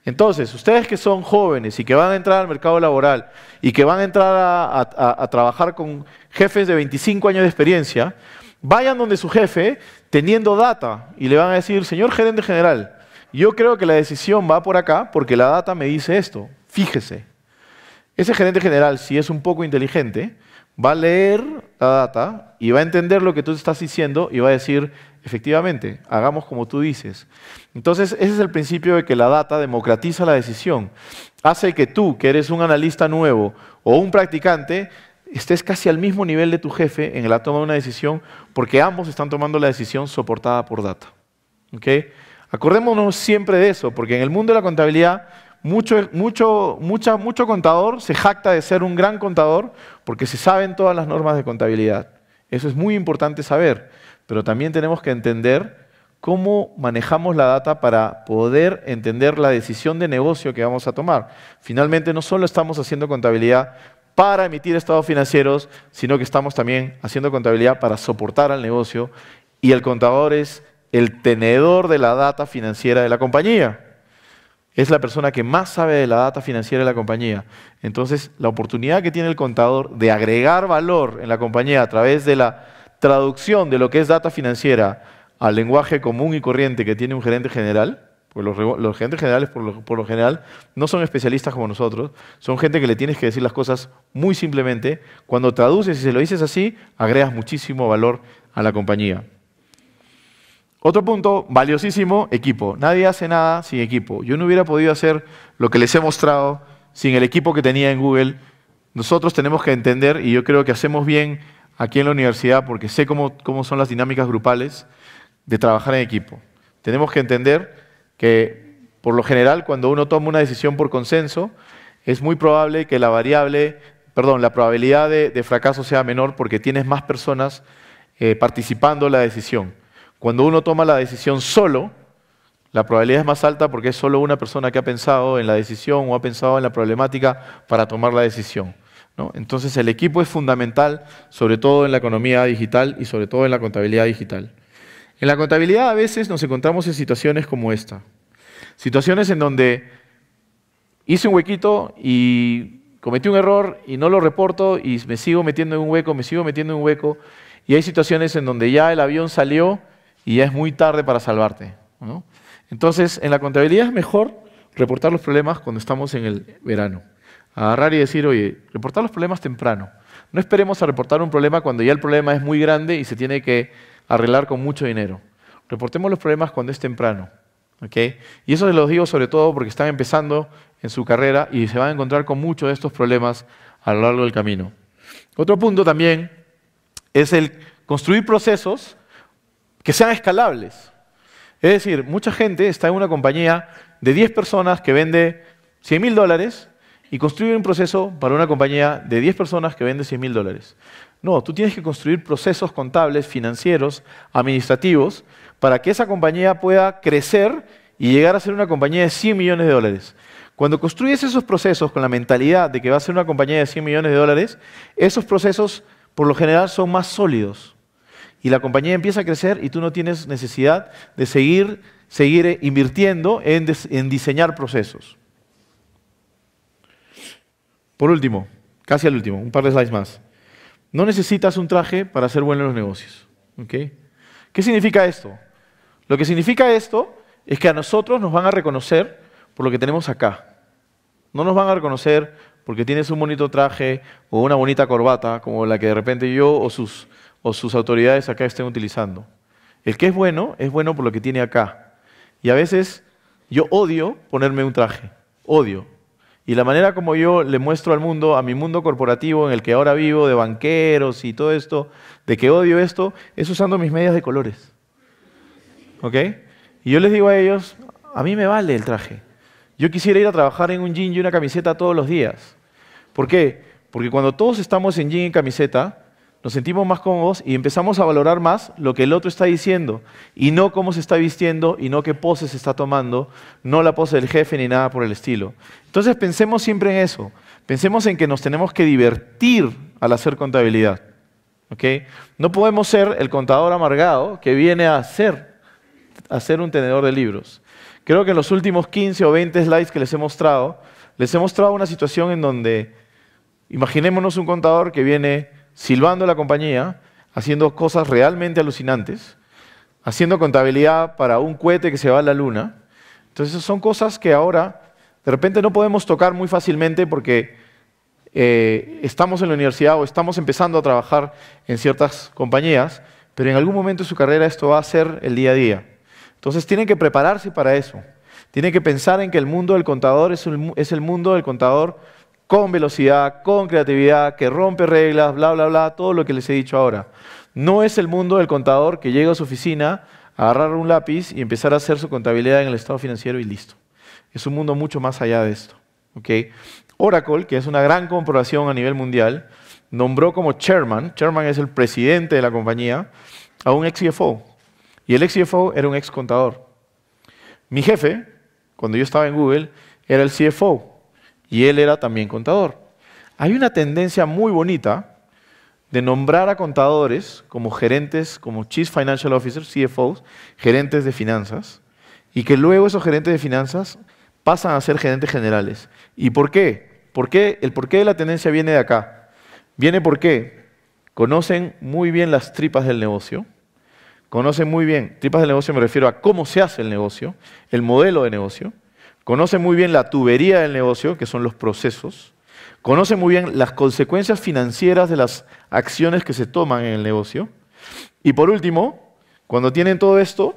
Entonces, ustedes que son jóvenes y que van a entrar al mercado laboral y que van a entrar a trabajar con jefes de 25 años de experiencia, vayan donde su jefe teniendo data y le van a decir, señor gerente general, yo creo que la decisión va por acá porque la data me dice esto, fíjese. Ese gerente general, si es un poco inteligente, va a leer la data y va a entender lo que tú estás diciendo y va a decir, efectivamente, hagamos como tú dices. Entonces, ese es el principio de que la data democratiza la decisión. Hace que tú, que eres un analista nuevo o un practicante, estés casi al mismo nivel de tu jefe en la toma de una decisión porque ambos están tomando la decisión soportada por data. ¿Okay? Acordémonos siempre de eso, porque en el mundo de la contabilidad mucho contador se jacta de ser un gran contador porque se saben todas las normas de contabilidad. Eso es muy importante saber, pero también tenemos que entender cómo manejamos la data para poder entender la decisión de negocio que vamos a tomar. Finalmente, no solo estamos haciendo contabilidad para emitir estados financieros, sino que estamos también haciendo contabilidad para soportar al negocio, y el contador es el tenedor de la data financiera de la compañía. Es la persona que más sabe de la data financiera de la compañía. Entonces, la oportunidad que tiene el contador de agregar valor en la compañía a través de la traducción de lo que es data financiera al lenguaje común y corriente que tiene un gerente general, pues los gerentes generales por lo general no son especialistas como nosotros, son gente que le tienes que decir las cosas muy simplemente. Cuando traduces y se lo dices así, agregas muchísimo valor a la compañía. Otro punto valiosísimo, equipo. Nadie hace nada sin equipo. Yo no hubiera podido hacer lo que les he mostrado sin el equipo que tenía en Google. Nosotros tenemos que entender, y yo creo que hacemos bien aquí en la universidad, porque sé cómo son las dinámicas grupales, de trabajar en equipo. Tenemos que entender que, por lo general, cuando uno toma una decisión por consenso, es muy probable que la probabilidad de fracaso sea menor porque tienes más personas participando en la decisión. Cuando uno toma la decisión solo, la probabilidad es más alta porque es solo una persona que ha pensado en la decisión o ha pensado en la problemática para tomar la decisión, ¿no? Entonces, el equipo es fundamental, sobre todo en la economía digital y sobre todo en la contabilidad digital. En la contabilidad a veces nos encontramos en situaciones como esta. Situaciones en donde hice un huequito y cometí un error y no lo reporto y me sigo metiendo en un hueco, y hay situaciones en donde ya el avión salió y ya es muy tarde para salvarte, ¿no? Entonces, en la contabilidad es mejor reportar los problemas cuando estamos en el verano. Agarrar y decir, oye, reportar los problemas temprano. No esperemos a reportar un problema cuando ya el problema es muy grande y se tiene que arreglar con mucho dinero. Reportemos los problemas cuando es temprano, ¿ok? Y eso se los digo sobre todo porque están empezando en su carrera y se van a encontrar con muchos de estos problemas a lo largo del camino. Otro punto también es el construir procesos que sean escalables. Es decir, mucha gente está en una compañía de 10 personas que vende $100.000 y construye un proceso para una compañía de 10 personas que vende $100.000. No, tú tienes que construir procesos contables, financieros, administrativos, para que esa compañía pueda crecer y llegar a ser una compañía de $100 millones. Cuando construyes esos procesos con la mentalidad de que va a ser una compañía de $100 millones, esos procesos por lo general son más sólidos. Y la compañía empieza a crecer y tú no tienes necesidad de seguir invirtiendo en diseñar procesos. Por último, casi al último, un par de slides más. No necesitas un traje para ser bueno en los negocios, ¿ok? ¿Qué significa esto? Lo que significa esto es que a nosotros nos van a reconocer por lo que tenemos acá. No nos van a reconocer porque tienes un bonito traje o una bonita corbata como la que de repente yo o sus autoridades acá estén utilizando. El que es bueno por lo que tiene acá. Y a veces yo odio ponerme un traje, odio. Y la manera como yo le muestro al mundo, a mi mundo corporativo en el que ahora vivo, de banqueros y todo esto, de que odio esto, es usando mis medias de colores. ¿Ok? Y yo les digo a ellos, a mí me vale el traje. Yo quisiera ir a trabajar en un jean y una camiseta todos los días. ¿Por qué? Porque cuando todos estamos en jean y camiseta, nos sentimos más cómodos y empezamos a valorar más lo que el otro está diciendo y no cómo se está vistiendo y no qué pose se está tomando, no la pose del jefe ni nada por el estilo. Entonces pensemos siempre en eso. Pensemos en que nos tenemos que divertir al hacer contabilidad, ¿ok? No podemos ser el contador amargado que viene a ser un tenedor de libros. Creo que en los últimos 15 o 20 slides que les he mostrado una situación en donde imaginémonos un contador que viene silbando la compañía, haciendo cosas realmente alucinantes, haciendo contabilidad para un cohete que se va a la luna. Entonces son cosas que ahora de repente no podemos tocar muy fácilmente porque estamos en la universidad o estamos empezando a trabajar en ciertas compañías, pero en algún momento de su carrera esto va a ser el día a día. Entonces tienen que prepararse para eso. Tienen que pensar en que el mundo del contador es el mundo del contador con velocidad, con creatividad, que rompe reglas, bla, bla, bla, todo lo que les he dicho ahora. No es el mundo del contador que llega a su oficina, a agarrar un lápiz y empezar a hacer su contabilidad en el estado financiero y listo. Es un mundo mucho más allá de esto, ¿ok? Oracle, que es una gran corporación a nivel mundial, nombró como chairman es el presidente de la compañía, a un ex CFO. Y el ex CFO era un ex contador. Mi jefe, cuando yo estaba en Google, era el CFO y él era también contador. Hay una tendencia muy bonita de nombrar a contadores como gerentes, como Chief Financial Officers, CFOs, gerentes de finanzas, y que luego esos gerentes de finanzas pasan a ser gerentes generales. ¿Y por qué? El porqué de la tendencia viene de acá. Viene porque conocen muy bien las tripas del negocio, conocen muy bien, tripas del negocio me refiero a cómo se hace el negocio, el modelo de negocio, conocen muy bien la tubería del negocio, que son los procesos, conocen muy bien las consecuencias financieras de las acciones que se toman en el negocio, y por último, cuando tienen todo esto,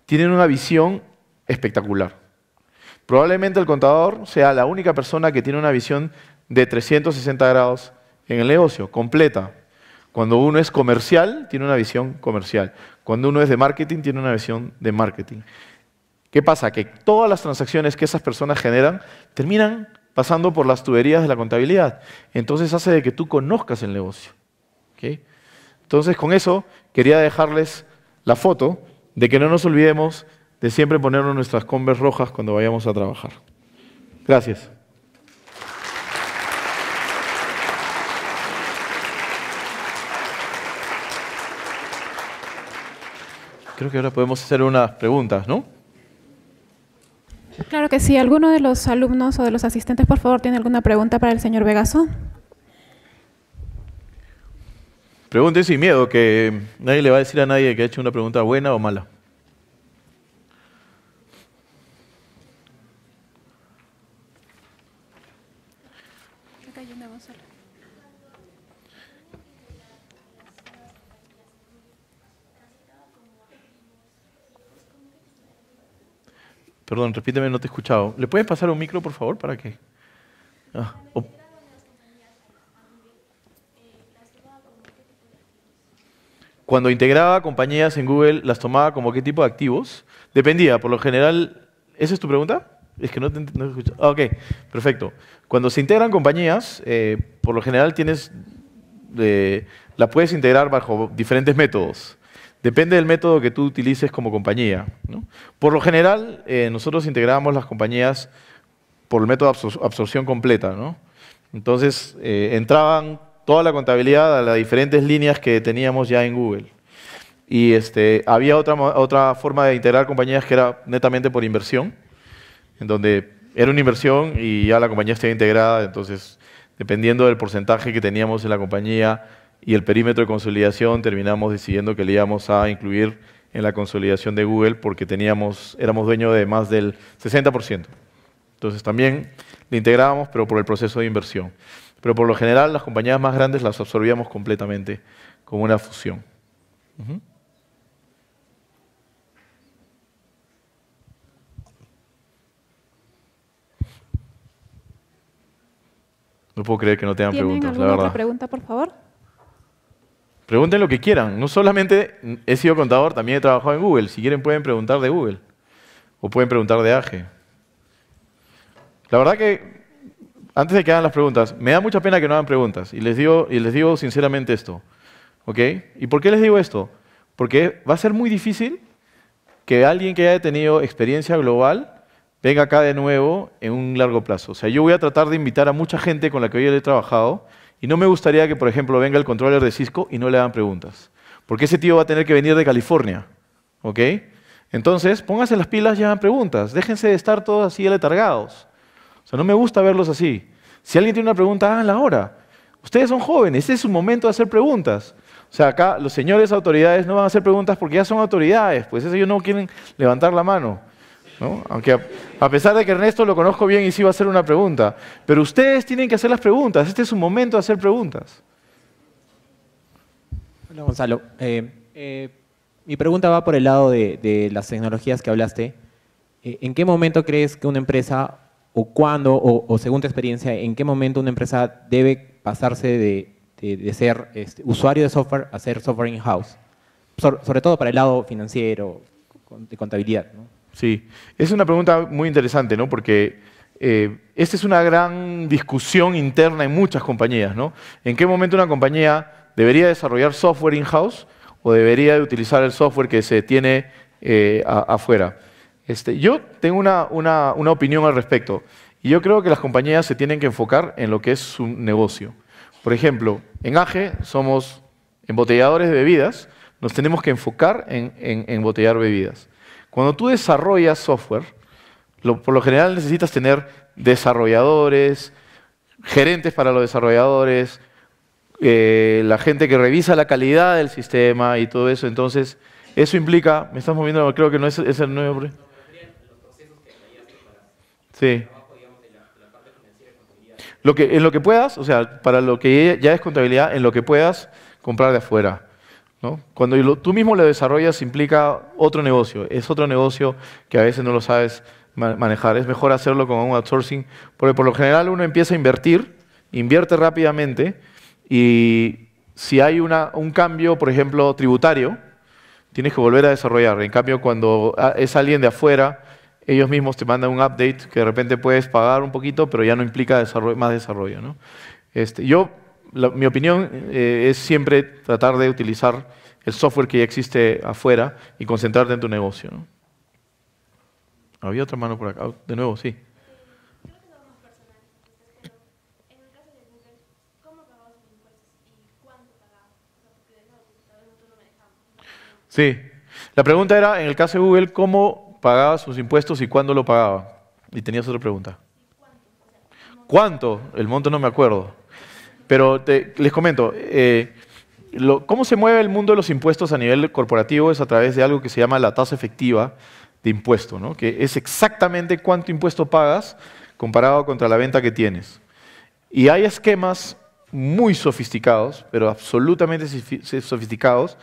tienen una visión espectacular. Probablemente el contador sea la única persona que tiene una visión de 360 grados en el negocio, completa. Cuando uno es comercial, tiene una visión comercial. Cuando uno es de marketing, tiene una visión de marketing. ¿Qué pasa? Que todas las transacciones que esas personas generan terminan pasando por las tuberías de la contabilidad. Entonces hace de que tú conozcas el negocio. ¿Okay? Entonces con eso quería dejarles la foto de que no nos olvidemos de siempre ponernos nuestras Converse rojas cuando vayamos a trabajar. Gracias. Creo que ahora podemos hacer unas preguntas, ¿no? Claro que sí. ¿Alguno de los alumnos o de los asistentes, por favor, tiene alguna pregunta para el señor Vegaso? Pregunten sin miedo, que nadie le va a decir a nadie que ha hecho una pregunta buena o mala. Perdón, repíteme, no te he escuchado. ¿Le puedes pasar un micro, por favor, para que...? Cuando integraba compañías en Google, ¿las tomaba como qué tipo de activos? Dependía, por lo general... ¿Esa es tu pregunta? Es que no te he escuchado. Ah, ok, perfecto. Cuando se integran compañías, por lo general la puedes integrar bajo diferentes métodos. Depende del método que tú utilices como compañía, ¿no? Por lo general, nosotros integramos las compañías por el método de absorción completa, ¿no? Entonces, entraban toda la contabilidad a las diferentes líneas que teníamos ya en Google. Y había otra forma de integrar compañías que era netamente por inversión, en donde era una inversión y ya la compañía estaba integrada, entonces, dependiendo del porcentaje que teníamos en la compañía y el perímetro de consolidación, terminamos decidiendo que le íbamos a incluir en la consolidación de Google porque éramos dueños de más del 60%. Entonces también le integrábamos, pero por el proceso de inversión. Pero por lo general las compañías más grandes las absorbíamos completamente con una fusión. No puedo creer que no tengan preguntas, la verdad. ¿Tienen alguna otra pregunta, por favor? Pregunten lo que quieran. No solamente he sido contador, también he trabajado en Google. Si quieren pueden preguntar de Google o pueden preguntar de AGE. La verdad que, antes de que hagan las preguntas, me da mucha pena que no hagan preguntas. Y les digo sinceramente esto. ¿Ok? ¿Y por qué les digo esto? Porque va a ser muy difícil que alguien que haya tenido experiencia global venga acá de nuevo en un largo plazo. O sea, yo voy a tratar de invitar a mucha gente con la que hoy he trabajado y no me gustaría que, por ejemplo, venga el controller de Cisco y no le hagan preguntas. Porque ese tío va a tener que venir de California. ¿Ok? Entonces, pónganse las pilas y hagan preguntas. Déjense de estar todos así aletargados. O sea, no me gusta verlos así. Si alguien tiene una pregunta, háganla ahora. Ustedes son jóvenes, este es su momento de hacer preguntas. O sea, acá los señores autoridades no van a hacer preguntas porque ya son autoridades, pues ellos no quieren levantar la mano, ¿no? Aunque a pesar de que Ernesto lo conozco bien y sí va a hacer una pregunta. Pero ustedes tienen que hacer las preguntas, este es su momento de hacer preguntas. Hola, Gonzalo. Mi pregunta va por el lado de las tecnologías que hablaste. ¿En qué momento crees que una empresa, o cuándo, o según tu experiencia, en qué momento una empresa debe pasarse de ser usuario de software a ser software in-house? Sobre todo para el lado financiero, de contabilidad, ¿no? Sí, es una pregunta muy interesante, ¿no? Porque esta es una gran discusión interna en muchas compañías, ¿no? ¿En qué momento una compañía debería desarrollar software in-house o debería de utilizar el software que se tiene afuera. Yo tengo una opinión al respecto. Y yo creo que las compañías se tienen que enfocar en lo que es su negocio. Por ejemplo, en AGE somos embotelladores de bebidas, nos tenemos que enfocar en embotellar bebidas. Cuando tú desarrollas software, por lo general necesitas tener desarrolladores, gerentes para los desarrolladores, la gente que revisa la calidad del sistema y todo eso. Entonces, eso implica, me estás moviendo, creo que no es el nuevo. Sí. En lo que puedas, o sea, para lo que ya es contabilidad, en lo que puedas comprar de afuera, ¿no? Cuando tú mismo lo desarrollas implica otro negocio, es otro negocio que a veces no lo sabes manejar. Es mejor hacerlo con un outsourcing, porque por lo general uno empieza a invierte rápidamente y si hay un cambio, por ejemplo, tributario, tienes que volver a desarrollar. En cambio, cuando es alguien de afuera, ellos mismos te mandan un update que de repente puedes pagar un poquito, pero ya no implica más desarrollo, ¿no? Mi opinión es siempre tratar de utilizar el software que ya existe afuera y concentrarte en tu negocio, ¿no? Había otra mano por acá. De nuevo, sí. Creo que no es más personal, pero en el caso de Google, ¿cómo pagabas sus impuestos y cuánto pagabas? O sea, porque de nuevo, tal vez nosotros lo manejamos. Sí. La pregunta era, en el caso de Google, ¿cómo pagaba sus impuestos y cuándo lo pagaba? Y tenías otra pregunta. ¿Cuánto? El monto no me acuerdo. Pero les comento, cómo se mueve el mundo de los impuestos a nivel corporativo es a través de algo que se llama la tasa efectiva de impuesto, ¿no? Que es exactamente cuánto impuesto pagas comparado contra la venta que tienes. Y hay esquemas muy sofisticados, pero absolutamente sofisticados,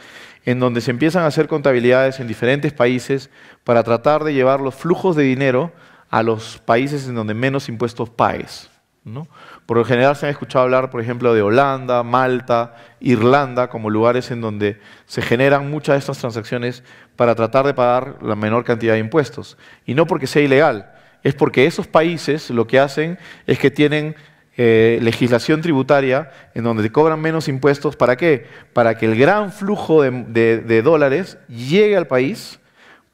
en donde se empiezan a hacer contabilidades en diferentes países para tratar de llevar los flujos de dinero a los países en donde menos impuestos pagues, ¿no? Por lo general se han escuchado hablar, por ejemplo, de Holanda, Malta, Irlanda, como lugares en donde se generan muchas de estas transacciones para tratar de pagar la menor cantidad de impuestos. Y no porque sea ilegal, es porque esos países lo que hacen es que tienen legislación tributaria en donde te cobran menos impuestos. ¿Para qué? Para que el gran flujo de dólares llegue al país,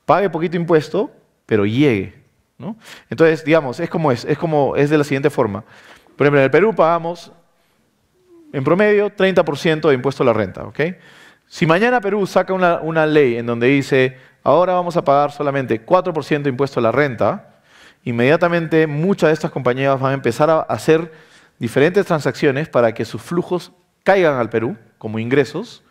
pague poquito impuesto, pero llegue, ¿no? Entonces, digamos, es de la siguiente forma. Por ejemplo, en el Perú pagamos, en promedio, 30% de impuesto a la renta, ¿ok? Si mañana Perú saca una ley en donde dice, ahora vamos a pagar solamente 4% de impuesto a la renta, inmediatamente muchas de estas compañías van a empezar a hacer diferentes transacciones para que sus flujos caigan al Perú como ingresos,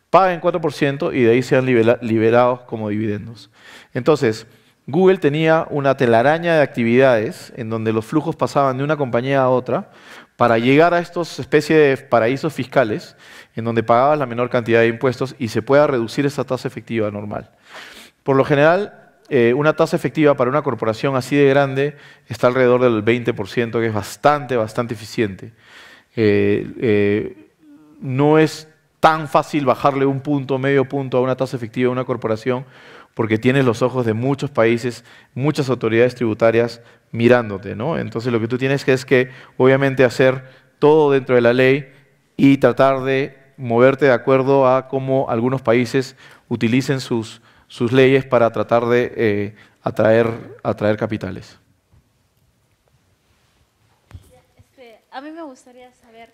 paguen 4% y de ahí sean liberados como dividendos. Entonces, Google tenía una telaraña de actividades en donde los flujos pasaban de una compañía a otra para llegar a estos especies de paraísos fiscales en donde pagabas la menor cantidad de impuestos y se pueda reducir esa tasa efectiva normal. Por lo general, una tasa efectiva para una corporación así de grande está alrededor del 20%, que es bastante eficiente. No es tan fácil bajarle un punto, medio punto a una tasa efectiva de una corporación, porque tienes los ojos de muchos países, muchas autoridades tributarias mirándote, ¿no? Entonces lo que tú tienes es que obviamente hacer todo dentro de la ley y tratar de moverte de acuerdo a cómo algunos países utilicen sus leyes para tratar de atraer capitales. A mí me gustaría saber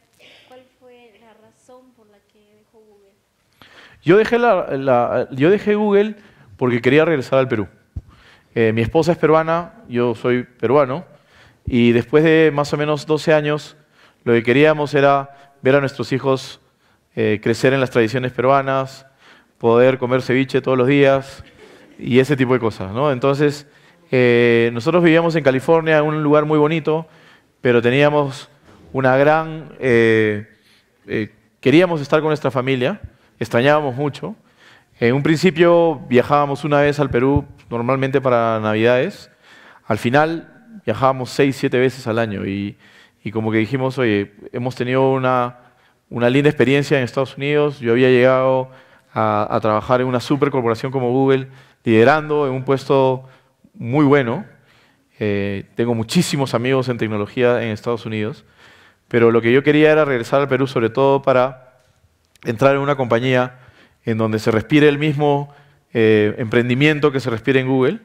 cuál fue la razón por la que dejó Google. Yo dejé Google porque quería regresar al Perú. Mi esposa es peruana, yo soy peruano, y después de más o menos 12 años, lo que queríamos era ver a nuestros hijos crecer en las tradiciones peruanas, poder comer ceviche todos los días y ese tipo de cosas, ¿no? Entonces, nosotros vivíamos en California, en un lugar muy bonito, pero teníamos una gran... queríamos estar con nuestra familia, extrañábamos mucho. En un principio viajábamos una vez al Perú, normalmente para Navidades. Al final viajábamos 6, 7 veces al año y como que dijimos, oye, hemos tenido una linda experiencia en Estados Unidos. Yo había llegado a trabajar en una supercorporación como Google, liderando en un puesto muy bueno. Tengo muchísimos amigos en tecnología en Estados Unidos, pero lo que yo quería era regresar al Perú, sobre todo para entrar en una compañía en donde se respire el mismo emprendimiento que se respira en Google,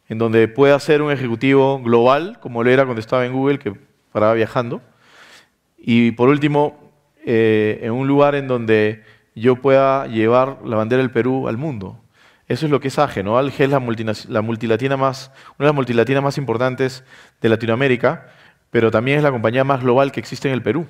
en donde pueda ser un ejecutivo global, como lo era cuando estaba en Google, que paraba viajando. Y por último, en un lugar en donde yo pueda llevar la bandera del Perú al mundo. Eso es lo que es AGE, ¿no? AGE es una de las multilatinas más importantes de Latinoamérica, pero también es la compañía más global que existe en el Perú.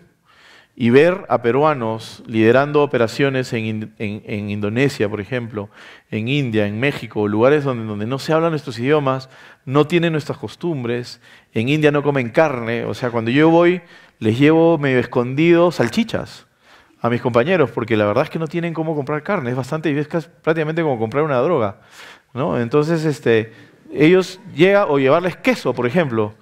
Y ver a peruanos liderando operaciones en Indonesia, por ejemplo, en India, en México, lugares donde no se hablan nuestros idiomas, no tienen nuestras costumbres, en India no comen carne, o sea, cuando yo voy les llevo medio escondido salchichas a mis compañeros, porque la verdad es que no tienen cómo comprar carne, es prácticamente como comprar una droga, ¿no? Entonces, ellos llegan, o llevarles queso, por ejemplo,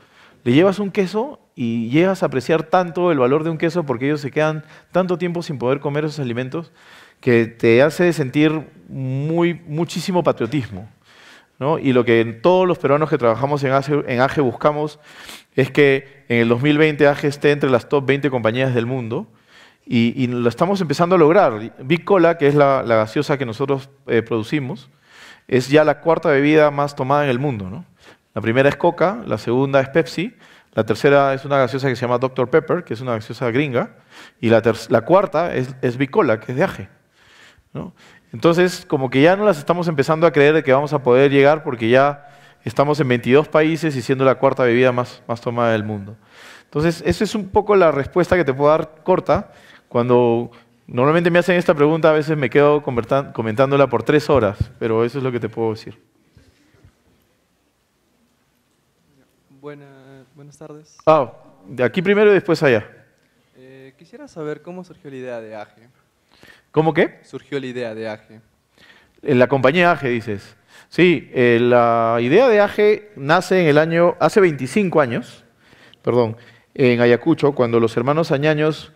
le llevas un queso y llegas a apreciar tanto el valor de un queso porque ellos se quedan tanto tiempo sin poder comer esos alimentos que te hace sentir muchísimo patriotismo, ¿no? Y lo que todos los peruanos que trabajamos en AGE buscamos es que en el 2020 AGE esté entre las top 20 compañías del mundo y lo estamos empezando a lograr. Big Cola, que es la gaseosa que nosotros producimos, es ya la cuarta bebida más tomada en el mundo, ¿no? La primera es Coca, la segunda es Pepsi, la tercera es una gaseosa que se llama Dr. Pepper, que es una gaseosa gringa, y la cuarta es Big Cola, que es de AGE, ¿no? Entonces, como que ya no las estamos empezando a creer de que vamos a poder llegar porque ya estamos en 22 países y siendo la cuarta bebida más tomada del mundo. Entonces, esa es un poco la respuesta que te puedo dar corta. Cuando normalmente me hacen esta pregunta, a veces me quedo comentándola por 3 horas, pero eso es lo que te puedo decir. Buenas tardes. De aquí primero y después allá. Quisiera saber cómo surgió la idea de AGE. ¿Cómo qué? Surgió la idea de AGE. En la compañía AGE, dices. Sí, la idea de AGE nace hace 25 años, en Ayacucho, cuando los hermanos Añaños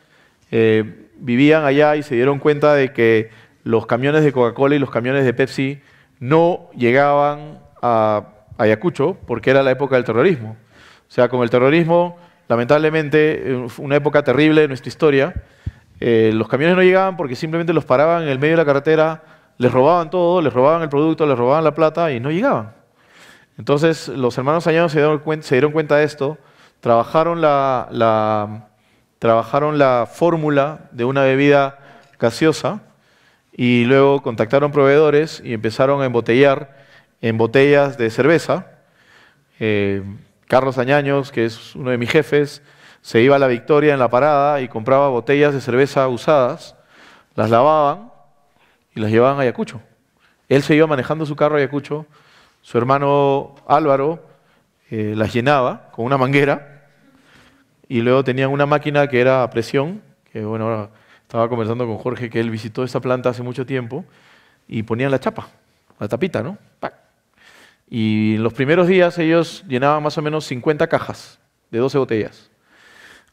vivían allá y se dieron cuenta de que los camiones de Coca-Cola y los camiones de Pepsi no llegaban a Ayacucho porque era la época del terrorismo. O sea, con el terrorismo, lamentablemente, una época terrible de nuestra historia, los camiones no llegaban porque simplemente los paraban en el medio de la carretera, les robaban todo, les robaban el producto, les robaban la plata y no llegaban. Entonces, los hermanos Añaños se dieron cuenta de esto, trabajaron la fórmula de una bebida gaseosa y luego contactaron proveedores y empezaron a embotellar en botellas de cerveza. Carlos Añaños, que es uno de mis jefes, se iba a La Victoria en la parada y compraba botellas de cerveza usadas, las lavaban y las llevaban a Ayacucho. Él se iba manejando su carro a Ayacucho, su hermano Álvaro las llenaba con una manguera y luego tenían una máquina que era a presión, que bueno, ahora estaba conversando con Jorge que él visitó esta planta hace mucho tiempo, y ponían la chapa, la tapita, ¿no? ¡Pac! Y en los primeros días ellos llenaban más o menos 50 cajas de 12 botellas.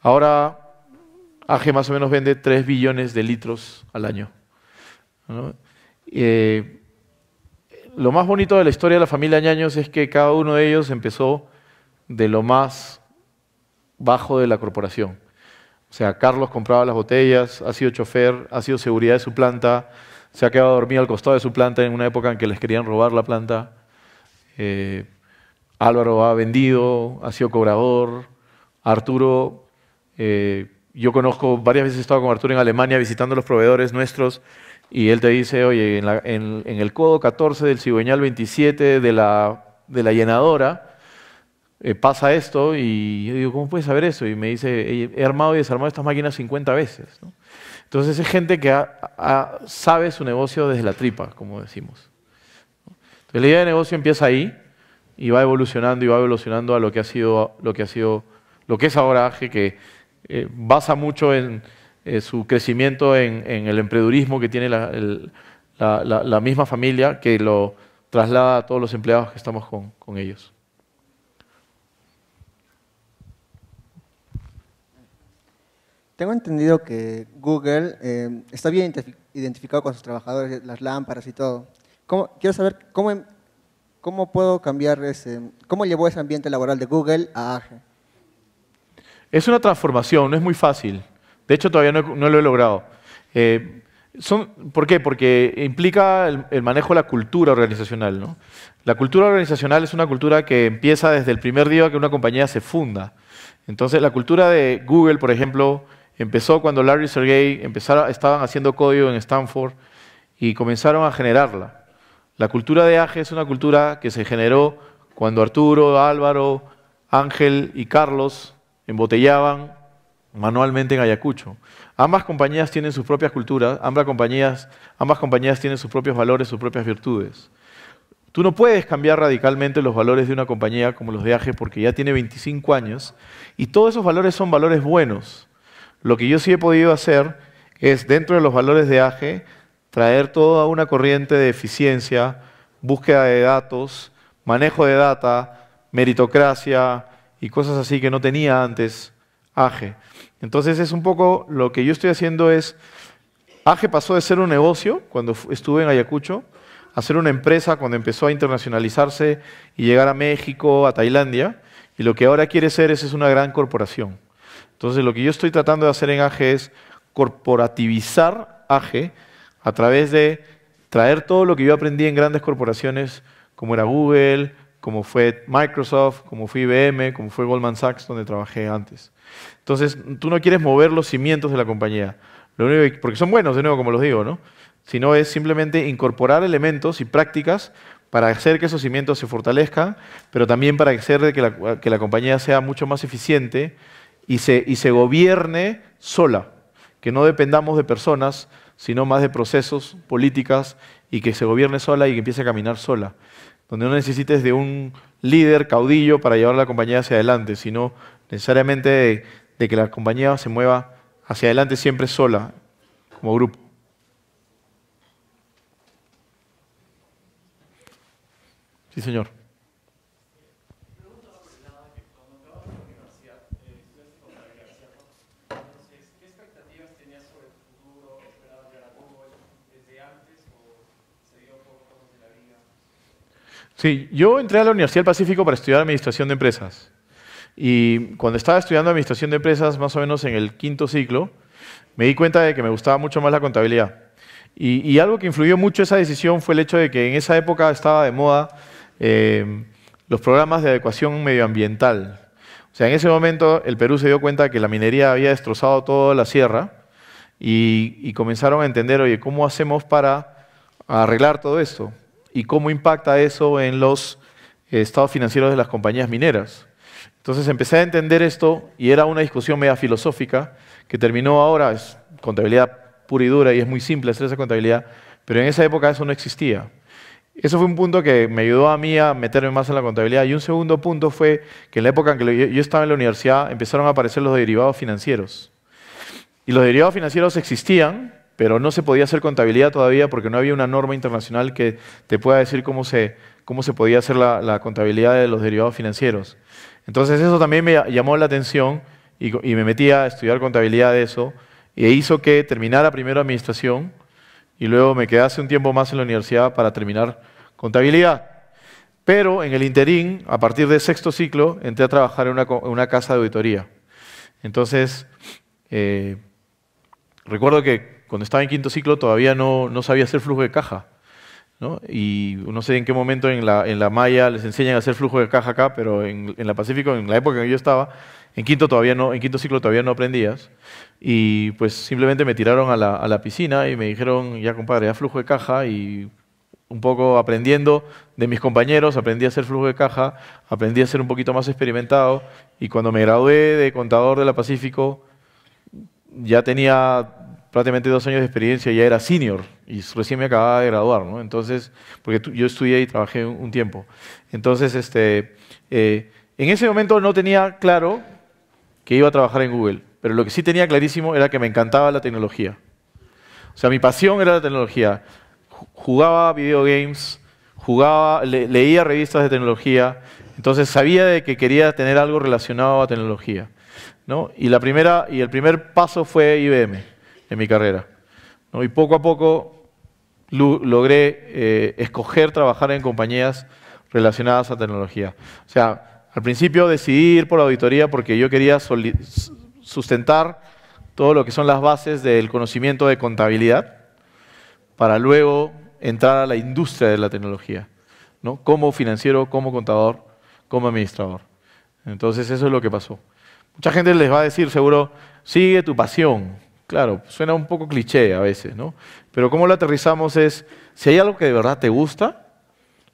Ahora AGE más o menos vende 3 billones de litros al año, ¿no? Lo más bonito de la historia de la familia Añaños es que cada uno de ellos empezó de lo más bajo de la corporación. O sea, Carlos compraba las botellas, ha sido chofer, ha sido seguridad de su planta, se ha quedado dormido al costado de su planta en una época en que les querían robar la planta. Álvaro ha vendido, ha sido cobrador. Arturo, yo conozco, varias veces he estado con Arturo en Alemania visitando los proveedores nuestros y él te dice, oye, en el codo 14 del cigüeñal 27 de la llenadora pasa esto, y yo digo, ¿cómo puedes saber eso? Y me dice, he armado y desarmado estas máquinas 50 veces, ¿no? Entonces es gente que sabe su negocio desde la tripa, como decimos. Entonces la idea de negocio empieza ahí y va evolucionando a lo que es ahora AGE, que basa mucho en su crecimiento en el emprendedurismo que tiene la misma familia, que lo traslada a todos los empleados que estamos con ellos. Tengo entendido que Google está bien identificado con sus trabajadores, las lámparas y todo. Quiero saber cómo puedo cambiar cómo llevó ese ambiente laboral de Google a AGE. Es una transformación, no es muy fácil. De hecho, todavía no lo he logrado. ¿Por qué? Porque implica el manejo de la cultura organizacional, ¿no? La cultura organizacional es una cultura que empieza desde el primer día que una compañía se funda. Entonces, la cultura de Google, por ejemplo, empezó cuando Larry y Sergey estaban haciendo código en Stanford y comenzaron a generarla. La cultura de AGE es una cultura que se generó cuando Arturo, Álvaro, Ángel y Carlos embotellaban manualmente en Ayacucho. Ambas compañías tienen sus propias culturas, ambas compañías tienen sus propios valores, sus propias virtudes. Tú no puedes cambiar radicalmente los valores de una compañía como los de AGE porque ya tiene 25 años y todos esos valores son valores buenos. Lo que yo sí he podido hacer es, dentro de los valores de AGE, traer toda una corriente de eficiencia, búsqueda de datos, manejo de data, meritocracia y cosas así que no tenía antes AGE. Entonces es un poco lo que yo estoy haciendo es, AGE pasó de ser un negocio cuando estuve en Ayacucho, a ser una empresa cuando empezó a internacionalizarse y llegar a México, a Tailandia, y lo que ahora quiere ser es una gran corporación. Entonces lo que yo estoy tratando de hacer en AGE es corporativizar AGE a través de traer todo lo que yo aprendí en grandes corporaciones como era Google, como fue Microsoft, como fue IBM, como fue Goldman Sachs, donde trabajé antes. Entonces, tú no quieres mover los cimientos de la compañía, porque son buenos, de nuevo, como los digo, ¿no? Sino es simplemente incorporar elementos y prácticas para hacer que esos cimientos se fortalezcan, pero también para hacer que la compañía sea mucho más eficiente y se gobierne sola, que no dependamos de personas, sino más de procesos, políticas, y que se gobierne sola y que empiece a caminar sola, donde no necesites de un líder caudillo para llevar la compañía hacia adelante, sino necesariamente de que la compañía se mueva hacia adelante siempre sola, como grupo. Sí, señor. ¿Qué expectativas tenías sobre el futuro? ¿Esperabas llegar a Google desde antes o se dio por cosas de la vida? Sí, yo entré a la Universidad del Pacífico para estudiar Administración de Empresas. Y cuando estaba estudiando Administración de Empresas, más o menos en el 5º ciclo, me di cuenta de que me gustaba mucho más la contabilidad. Y algo que influyó mucho esa decisión fue el hecho de que en esa época estaba de moda los programas de adecuación medioambiental. O sea, en ese momento el Perú se dio cuenta que la minería había destrozado toda la sierra y comenzaron a entender, oye, ¿cómo hacemos para arreglar todo esto? ¿Y cómo impacta eso en los estados financieros de las compañías mineras? Entonces empecé a entender esto y era una discusión media filosófica que terminó ahora, es contabilidad pura y dura y es muy simple hacer esa contabilidad, pero en esa época eso no existía. Eso fue un punto que me ayudó a mí a meterme más en la contabilidad. Y un segundo punto fue que en la época en que yo estaba en la universidad empezaron a aparecer los derivados financieros. Y los derivados financieros existían, pero no se podía hacer contabilidad todavía porque no había una norma internacional que te pueda decir cómo se podía hacer la contabilidad de los derivados financieros. Entonces eso también me llamó la atención y me metí a estudiar contabilidad de eso e hizo que terminara primero administración y luego me quedase un tiempo más en la universidad para terminar contabilidad. Pero en el interín, a partir del 6º ciclo, entré a trabajar en una casa de auditoría. Entonces, recuerdo que cuando estaba en 5º ciclo todavía no sabía hacer flujo de caja, ¿no? Y no sé en qué momento en la Maya les enseñan a hacer flujo de caja acá, pero en la Pacífico, en la época en que yo estaba, en 5º ciclo todavía no aprendías. Y pues simplemente me tiraron a la piscina y me dijeron, ya compadre, haz flujo de caja, y un poco aprendiendo de mis compañeros, aprendí a hacer flujo de caja, aprendí a ser un poquito más experimentado, y cuando me gradué de contador de la Pacífico, ya tenía prácticamente 2 años de experiencia, ya era senior, y recién me acababa de graduar, ¿no? Entonces, porque yo estudié y trabajé un tiempo. Entonces, en ese momento no tenía claro que iba a trabajar en Google, pero lo que sí tenía clarísimo era que me encantaba la tecnología. O sea, mi pasión era la tecnología. Jugaba videogames, leía revistas de tecnología, entonces sabía de que quería tener algo relacionado a tecnología, ¿no? Y el primer paso fue IBM en mi carrera, ¿no? Y poco a poco logré escoger trabajar en compañías relacionadas a tecnología. O sea, al principio decidí ir por auditoría porque yo quería sustentar todo lo que son las bases del conocimiento de contabilidad, para luego entrar a la industria de la tecnología, ¿no? Como financiero, como contador, como administrador. Entonces eso es lo que pasó. Mucha gente les va a decir seguro, sigue tu pasión. Claro, suena un poco cliché a veces, ¿no? Pero cómo lo aterrizamos es, si hay algo que de verdad te gusta,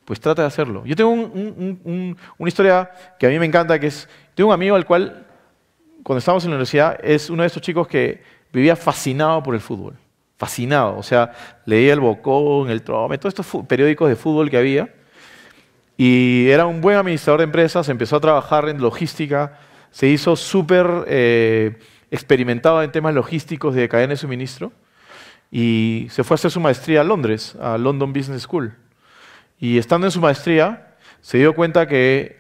pues trata de hacerlo. Yo tengo una historia que a mí me encanta, que es, tengo un amigo al cual, cuando estábamos en la universidad, es uno de estos chicos que vivía fascinado por el fútbol. Fascinado. O sea, leía el Bocón, el Trome, todos estos periódicos de fútbol que había. Y era un buen administrador de empresas, empezó a trabajar en logística, se hizo súper experimentado en temas logísticos de cadena de suministro y se fue a hacer su maestría a Londres, a London Business School. Y estando en su maestría, se dio cuenta que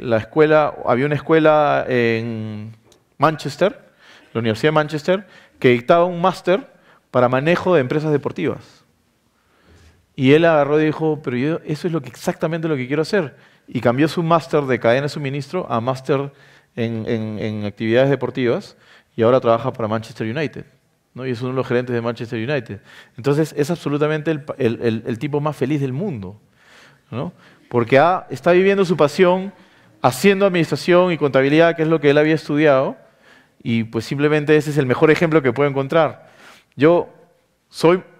había una escuela en Manchester, la Universidad de Manchester, que dictaba un máster para manejo de empresas deportivas. Y él agarró y dijo, pero eso es exactamente lo que quiero hacer. Y cambió su máster de cadena de suministro a máster en actividades deportivas y ahora trabaja para Manchester United, ¿no? Y es uno de los gerentes de Manchester United. Entonces es absolutamente el tipo más feliz del mundo, ¿no? Porque está viviendo su pasión haciendo administración y contabilidad, que es lo que él había estudiado, y pues simplemente ese es el mejor ejemplo que puedo encontrar. Yo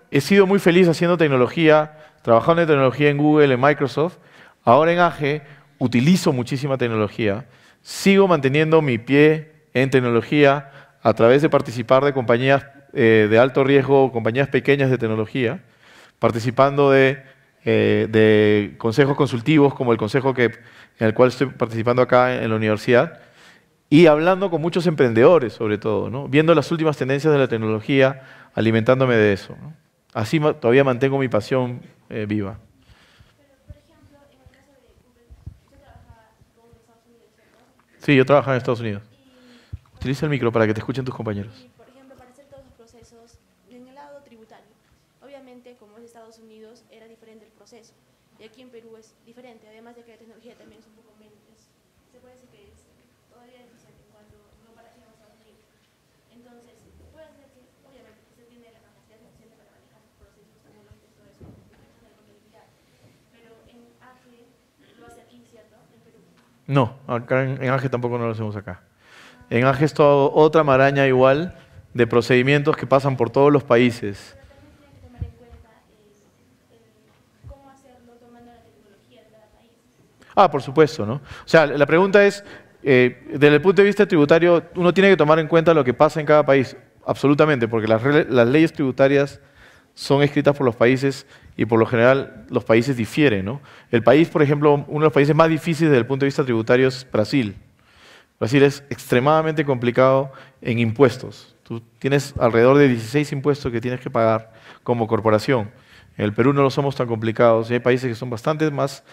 he sido muy feliz haciendo tecnología, trabajando en tecnología en Google, en Microsoft. Ahora en AGE utilizo muchísima tecnología. Sigo manteniendo mi pie en tecnología a través de participar de compañías de alto riesgo, compañías pequeñas de tecnología, participando de consejos consultivos como el consejo en el cual estoy participando acá en la universidad, y hablando con muchos emprendedores sobre todo, ¿no? Viendo las últimas tendencias de la tecnología, alimentándome de eso, ¿no? Así todavía mantengo mi pasión viva. Pero, por ejemplo, en el caso de Google, usted trabaja con Estados Unidos, ¿cierto? Sí, yo trabajo en Estados Unidos. Y, Utiliza el micro para que te escuchen tus compañeros. y, por ejemplo, para hacer todos los procesos en el lado tributario, obviamente, como es Estados Unidos, era diferente el proceso. Y aquí en Perú es diferente, además de que la tecnología también es un poco menos. Se puede decir que es todavía deficiente en cuanto a comparación a Estados Unidos. Entonces, puede ser que, obviamente, usted tiene la capacidad suficiente para manejar sus procesos tecnológicos, todo eso, de la contabilidad. Pero en AGE lo hace aquí, ¿cierto? En Perú. No, acá en AGE tampoco no lo hacemos acá. En AGE es toda otra maraña igual de procedimientos que pasan por todos los países. Pero también tiene que tomar en cuenta cómo hacerlo tomando la tecnología de cada país. Ah, por supuesto, ¿no? O sea, la pregunta es, desde el punto de vista tributario, uno tiene que tomar en cuenta lo que pasa en cada país, absolutamente, porque las leyes tributarias son escritas por los países y por lo general los países difieren, ¿no? El país, por ejemplo, uno de los países más difíciles desde el punto de vista tributario es Brasil. Brasil es extremadamente complicado en impuestos. Tú tienes alrededor de 16 impuestos que tienes que pagar como corporación. En el Perú no lo somos tan complicados y hay países que son bastante más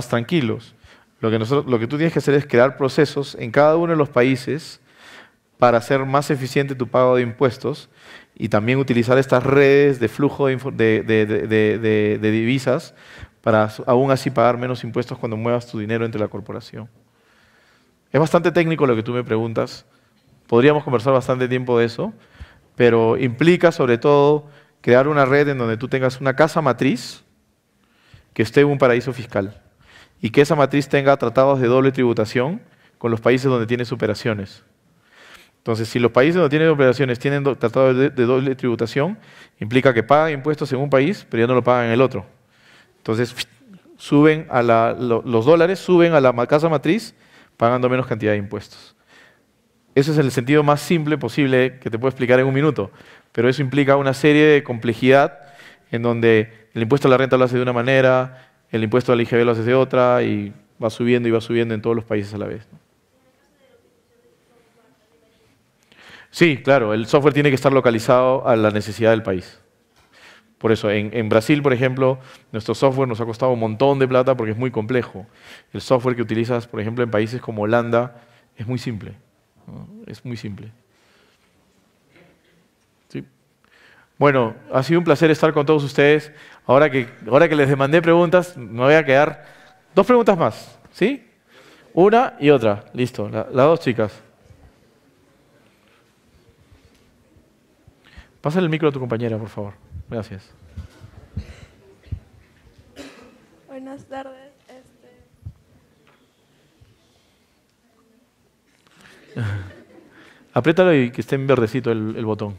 tranquilos. Lo que tú tienes que hacer es crear procesos en cada uno de los países para hacer más eficiente tu pago de impuestos y también utilizar estas redes de flujo de divisas para aún así pagar menos impuestos cuando muevas tu dinero entre la corporación. Es bastante técnico lo que tú me preguntas. Podríamos conversar bastante tiempo de eso, pero implica sobre todo crear una red en donde tú tengas una casa matriz que esté en un paraíso fiscal y que esa matriz tenga tratados de doble tributación con los países donde tienes operaciones. Entonces, si los países donde tienen operaciones tienen tratados de doble tributación, implica que pagan impuestos en un país, pero ya no lo pagan en el otro. Entonces, los dólares suben a la casa matriz pagando menos cantidad de impuestos. Eso es el sentido más simple posible que te puedo explicar en un minuto, pero eso implica una serie de complejidad en donde el impuesto a la renta lo hace de una manera, el impuesto al IGB lo hace de otra y va subiendo en todos los países a la vez, ¿no? Sí, claro, el software tiene que estar localizado a la necesidad del país. Por eso, en Brasil, por ejemplo, nuestro software nos ha costado un montón de plata porque es muy complejo. El software que utilizas, por ejemplo, en países como Holanda, es muy simple, ¿no? Es muy simple. ¿Sí? Bueno, ha sido un placer estar con todos ustedes. Ahora que les demandé preguntas, me voy a quedar 2 preguntas más, ¿sí? Una y otra. Listo, las 2 chicas. Pásale el micro a tu compañera, por favor. Gracias. Buenas tardes. Apriétalo y que esté en verdecito el botón.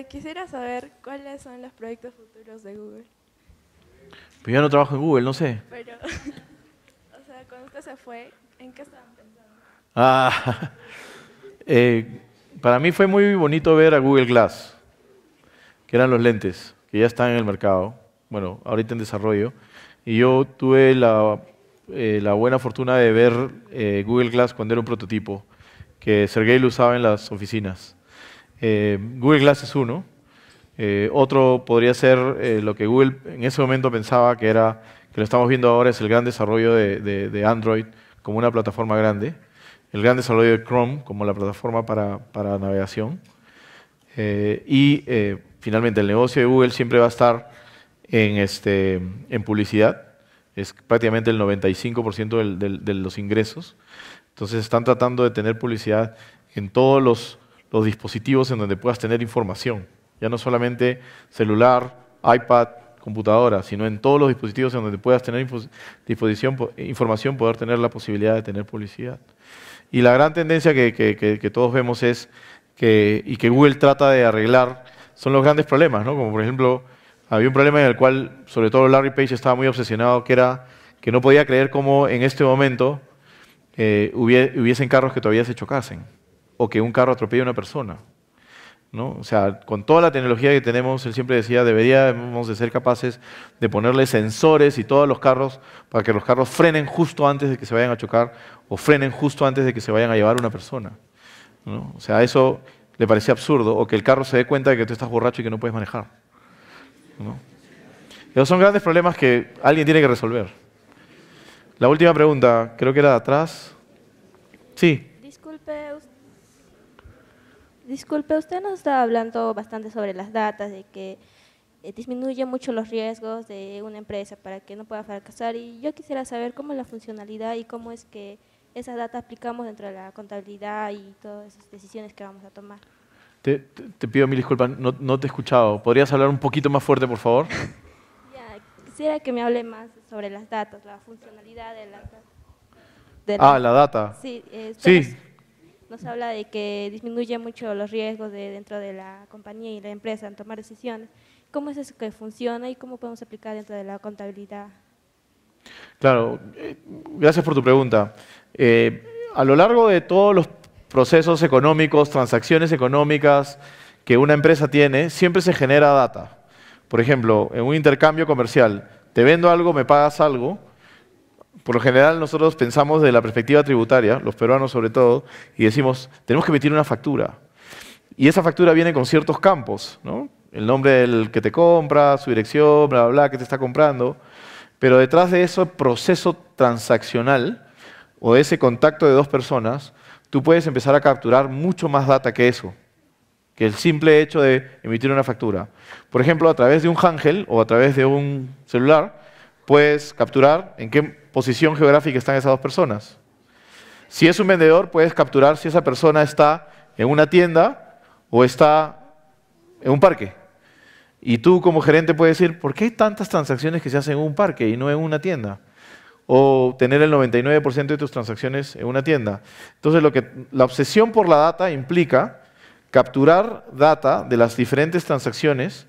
Quisiera saber cuáles son los proyectos futuros de Google. Pero yo no trabajo en Google, no sé. Pero, o sea, cuando usted se fue, ¿en qué estaban pensando? Ah, para mí fue muy bonito ver a Google Glass, que eran los lentes, que ya están en el mercado, bueno, ahorita en desarrollo, y yo tuve la buena fortuna de ver Google Glass cuando era un prototipo, que Sergey lo usaba en las oficinas. Google Glass es uno. Otro podría ser lo que Google en ese momento pensaba que era, que lo estamos viendo ahora, es el gran desarrollo de Android como una plataforma grande, el gran desarrollo de Chrome como la plataforma para navegación. Finalmente, el negocio de Google siempre va a estar en publicidad. Es prácticamente el 95% de los ingresos. Entonces, están tratando de tener publicidad en todos los dispositivos en donde puedas tener información. Ya no solamente celular, iPad, computadora, sino en todos los dispositivos en donde puedas tener información, poder tener la posibilidad de tener publicidad. Y la gran tendencia que todos vemos es y que Google trata de arreglar son los grandes problemas, ¿no? Como por ejemplo, había un problema en el cual sobre todo Larry Page estaba muy obsesionado, que era que no podía creer cómo en este momento hubiesen carros que todavía se chocasen o que un carro atropelle a una persona, ¿no? O sea, con toda la tecnología que tenemos, él siempre decía, deberíamos de ser capaces de ponerle sensores y todos los carros para que los carros frenen justo antes de que se vayan a chocar o frenen justo antes de que se vayan a llevar a una persona, ¿no? O sea, eso le parecía absurdo, o que el carro se dé cuenta de que tú estás borracho y que no puedes manejar, ¿no? Esos son grandes problemas que alguien tiene que resolver. La última pregunta, creo que era de atrás. Sí. Disculpe, usted nos estaba hablando bastante sobre las datas, de que disminuye mucho los riesgos de una empresa para que no pueda fracasar, y yo quisiera saber cómo es la funcionalidad y cómo es que esa data aplicamos dentro de la contabilidad y todas esas decisiones que vamos a tomar. Te pido mil disculpas, no te he escuchado. ¿Podrías hablar un poquito más fuerte, por favor? Ya, quisiera que me hable más sobre las datas, la funcionalidad de las datas. La data. Sí, sí. Nos habla de que disminuye mucho los riesgos dentro de la compañía y la empresa en tomar decisiones. ¿Cómo es eso que funciona y cómo podemos aplicar dentro de la contabilidad? Claro, gracias por tu pregunta. A lo largo de todos los procesos económicos, transacciones económicas que una empresa tiene, siempre se genera data. Por ejemplo, en un intercambio comercial, te vendo algo, me pagas algo. Por lo general nosotros pensamos de la perspectiva tributaria, los peruanos sobre todo, y decimos, tenemos que emitir una factura. Y esa factura viene con ciertos campos, ¿no? El nombre del que te compra, su dirección, bla, bla, bla, que te está comprando. Pero detrás de ese proceso transaccional o de ese contacto de dos personas, tú puedes empezar a capturar mucho más data que eso, que el simple hecho de emitir una factura. Por ejemplo, a través de un handheld o a través de un celular, puedes capturar en qué posición geográfica están esas dos personas. Si es un vendedor, puedes capturar si esa persona está en una tienda o está en un parque. Y tú como gerente puedes decir, ¿por qué hay tantas transacciones que se hacen en un parque y no en una tienda? O tener el 99% de tus transacciones en una tienda. Entonces, la obsesión por la data implica capturar data de las diferentes transacciones,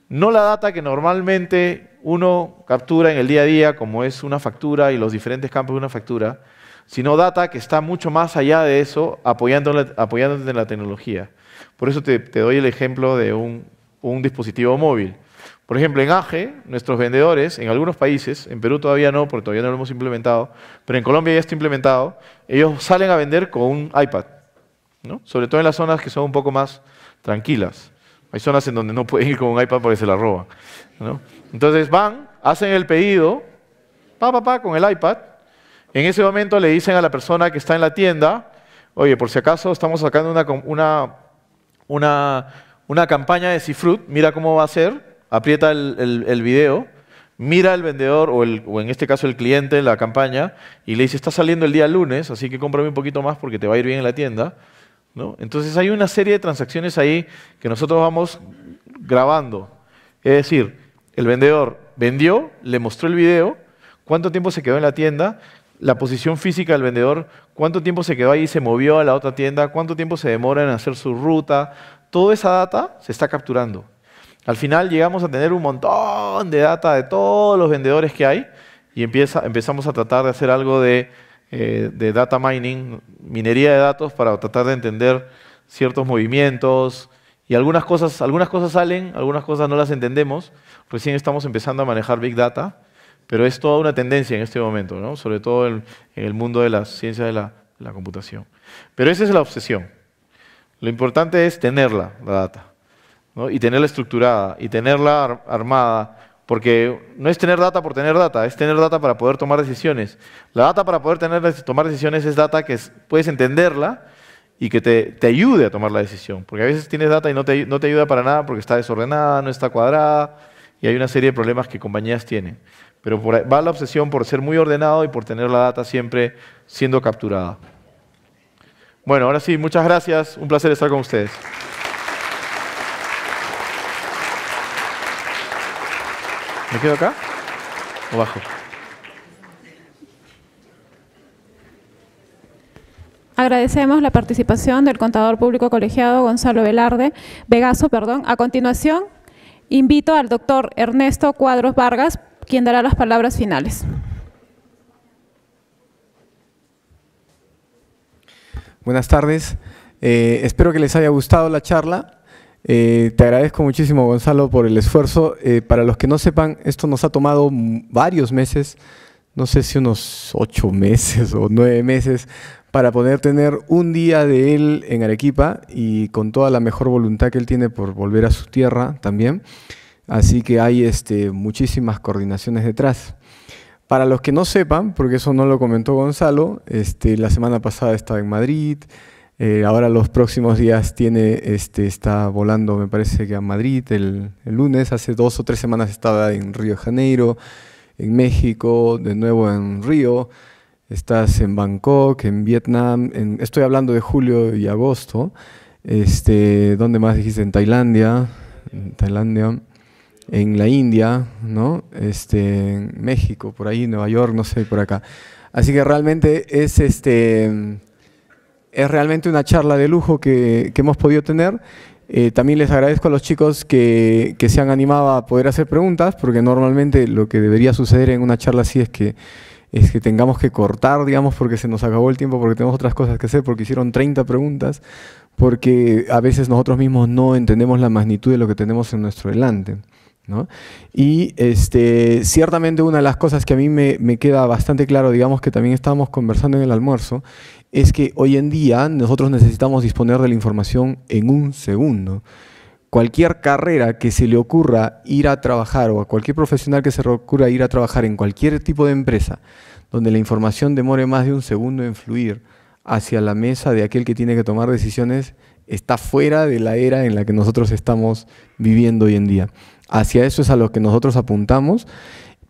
no la data que normalmente uno captura en el día a día, como es una factura y los diferentes campos de una factura, sino data que está mucho más allá de eso, apoyándote en la tecnología. Por eso te doy el ejemplo de un dispositivo móvil. Por ejemplo, en AGE, nuestros vendedores, en algunos países, en Perú todavía no, porque todavía no lo hemos implementado, pero en Colombia ya está implementado, ellos salen a vender con un iPad, ¿no? Sobre todo en las zonas que son un poco más tranquilas. Hay zonas en donde no pueden ir con un iPad porque se la roban, ¿no? Entonces van, hacen el pedido, con el iPad. En ese momento le dicen a la persona que está en la tienda, oye, por si acaso estamos sacando una campaña de Cifrut, mira cómo va a ser, aprieta el video, mira el vendedor o en este caso el cliente la campaña y le dice, está saliendo el día lunes, así que cómprame un poquito más porque te va a ir bien en la tienda. ¿no? Entonces hay una serie de transacciones ahí que nosotros vamos grabando. Es decir, el vendedor vendió, le mostró el video, cuánto tiempo se quedó en la tienda, la posición física del vendedor, cuánto tiempo se quedó ahí y se movió a la otra tienda, cuánto tiempo se demora en hacer su ruta. Toda esa data se está capturando. Al final llegamos a tener un montón de data de todos los vendedores que hay y empezamos a tratar de hacer algo de data mining, minería de datos para tratar de entender ciertos movimientos y algunas cosas salen, algunas cosas no las entendemos. Recién estamos empezando a manejar Big Data, pero es toda una tendencia en este momento, ¿no? Sobre todo en el mundo de las ciencias de la computación. Pero esa es la obsesión. Lo importante es tenerla, la data, ¿no? Y tenerla estructurada y tenerla armada, porque no es tener data por tener data, es tener data para poder tomar decisiones. La data para poder tomar decisiones es data que puedes entenderla y que te ayude a tomar la decisión. Porque a veces tienes data y no te ayuda para nada porque está desordenada, no está cuadrada y hay una serie de problemas que compañías tienen. Pero va la obsesión por ser muy ordenado y por tener la data siempre siendo capturada. Bueno, ahora sí, muchas gracias. Un placer estar con ustedes. ¿Me quedo acá o bajo? Agradecemos la participación del contador público colegiado Gonzalo Vegaso. A continuación, invito al doctor Ernesto Cuadros Vargas, quien dará las palabras finales. Buenas tardes. Espero que les haya gustado la charla. Te agradezco muchísimo, Gonzalo, por el esfuerzo. Para los que no sepan, esto nos ha tomado varios meses, no sé si unos 8 meses o 9 meses, para poder tener un día de él en Arequipa y con toda la mejor voluntad que él tiene por volver a su tierra también. Así que hay muchísimas coordinaciones detrás. Para los que no sepan, porque eso no lo comentó Gonzalo, la semana pasada estaba en Madrid, ahora los próximos días está volando, me parece que a Madrid el lunes, hace 2 o 3 semanas estaba en Río de Janeiro, en México, de nuevo en Río, estás en Bangkok, en Vietnam, estoy hablando de julio y agosto, ¿dónde más dijiste? En Tailandia, en la India, ¿no? En México, por ahí, Nueva York, no sé, por acá. Así que realmente es realmente una charla de lujo que hemos podido tener. También les agradezco a los chicos que se han animado a poder hacer preguntas, porque normalmente lo que debería suceder en una charla así es que tengamos que cortar, digamos, porque se nos acabó el tiempo, porque tenemos otras cosas que hacer, porque hicieron 30 preguntas, porque a veces nosotros mismos no entendemos la magnitud de lo que tenemos en nuestro delante, ¿no? Y ciertamente una de las cosas que a mí me queda bastante claro, digamos que también estábamos conversando en el almuerzo, es que hoy en día nosotros necesitamos disponer de la información en un segundo. Cualquier carrera que se le ocurra ir a trabajar o a cualquier profesional que se le ocurra ir a trabajar en cualquier tipo de empresa donde la información demore más de un segundo en fluir hacia la mesa de aquel que tiene que tomar decisiones, está fuera de la era en la que nosotros estamos viviendo hoy en día. Hacia eso es a lo que nosotros apuntamos.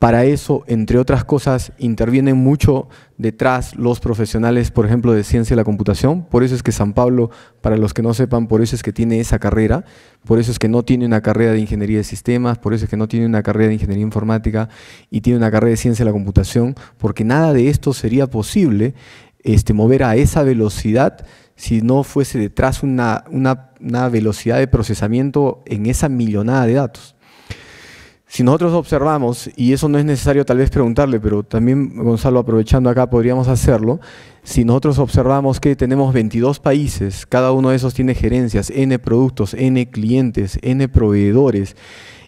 Para eso, entre otras cosas, intervienen mucho detrás los profesionales, por ejemplo, de ciencia de la computación. Por eso es que San Pablo, para los que no sepan, por eso es que tiene esa carrera, por eso es que no tiene una carrera de ingeniería de sistemas, por eso es que no tiene una carrera de ingeniería informática y tiene una carrera de ciencia de la computación, porque nada de esto sería posible mover a esa velocidad si no fuese detrás una velocidad de procesamiento en esa millonada de datos. Si nosotros observamos, y eso no es necesario tal vez preguntarle, pero también Gonzalo, aprovechando acá, podríamos hacerlo, si nosotros observamos que tenemos 22 países, cada uno de esos tiene gerencias, N productos, N clientes, N proveedores,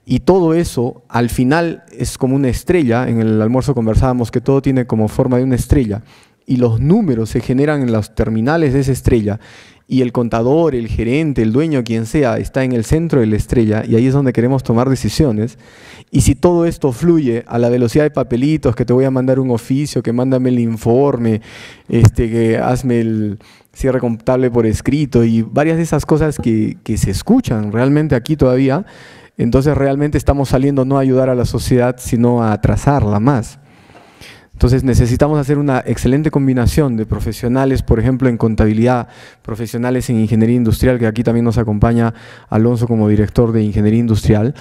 y todo eso al final es como una estrella. En el almuerzo conversábamos que todo tiene como forma de una estrella, y los números se generan en los terminales de esa estrella, y el contador, el gerente, el dueño, quien sea, está en el centro de la estrella, y ahí es donde queremos tomar decisiones. Y si todo esto fluye a la velocidad de papelitos, que te voy a mandar un oficio, que mándame el informe, que hazme el cierre contable por escrito, y varias de esas cosas que se escuchan realmente aquí todavía, entonces realmente estamos saliendo no a ayudar a la sociedad, sino a atrasarla más. Entonces necesitamos hacer una excelente combinación de profesionales, por ejemplo, en contabilidad, profesionales en ingeniería industrial, que aquí también nos acompaña Alonso como director de ingeniería industrial,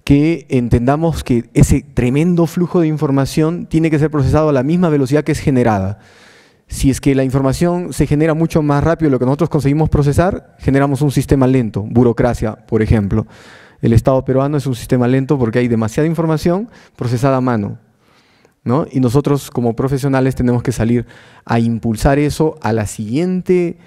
que entendamos que ese tremendo flujo de información tiene que ser procesado a la misma velocidad que es generada. Si es que la información se genera mucho más rápido de lo que nosotros conseguimos procesar, generamos un sistema lento, burocracia, por ejemplo. El Estado peruano es un sistema lento porque hay demasiada información procesada a mano, ¿no? Y nosotros como profesionales tenemos que salir a impulsar eso a la siguiente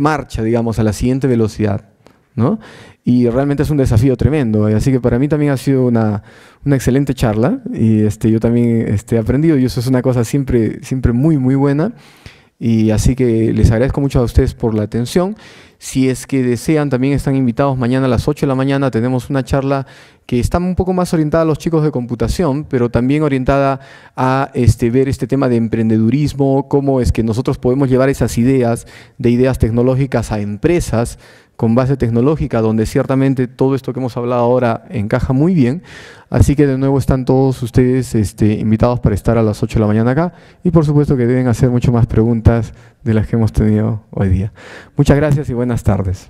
marcha, digamos, a la siguiente velocidad, ¿no? Y realmente es un desafío tremendo, así que para mí también ha sido una excelente charla y yo también he aprendido y eso es una cosa siempre muy, muy buena. Y así que les agradezco mucho a ustedes por la atención. Si es que desean, también están invitados mañana a las 8 de la mañana. Tenemos una charla que está un poco más orientada a los chicos de computación, pero también orientada a ver este tema de emprendedurismo, cómo es que nosotros podemos llevar esas ideas de ideas tecnológicas a empresas con base tecnológica, donde ciertamente todo esto que hemos hablado ahora encaja muy bien. Así que de nuevo están todos ustedes invitados para estar a las 8 de la mañana acá y por supuesto que deben hacer mucho más preguntas de las que hemos tenido hoy día. Muchas gracias y buenas tardes.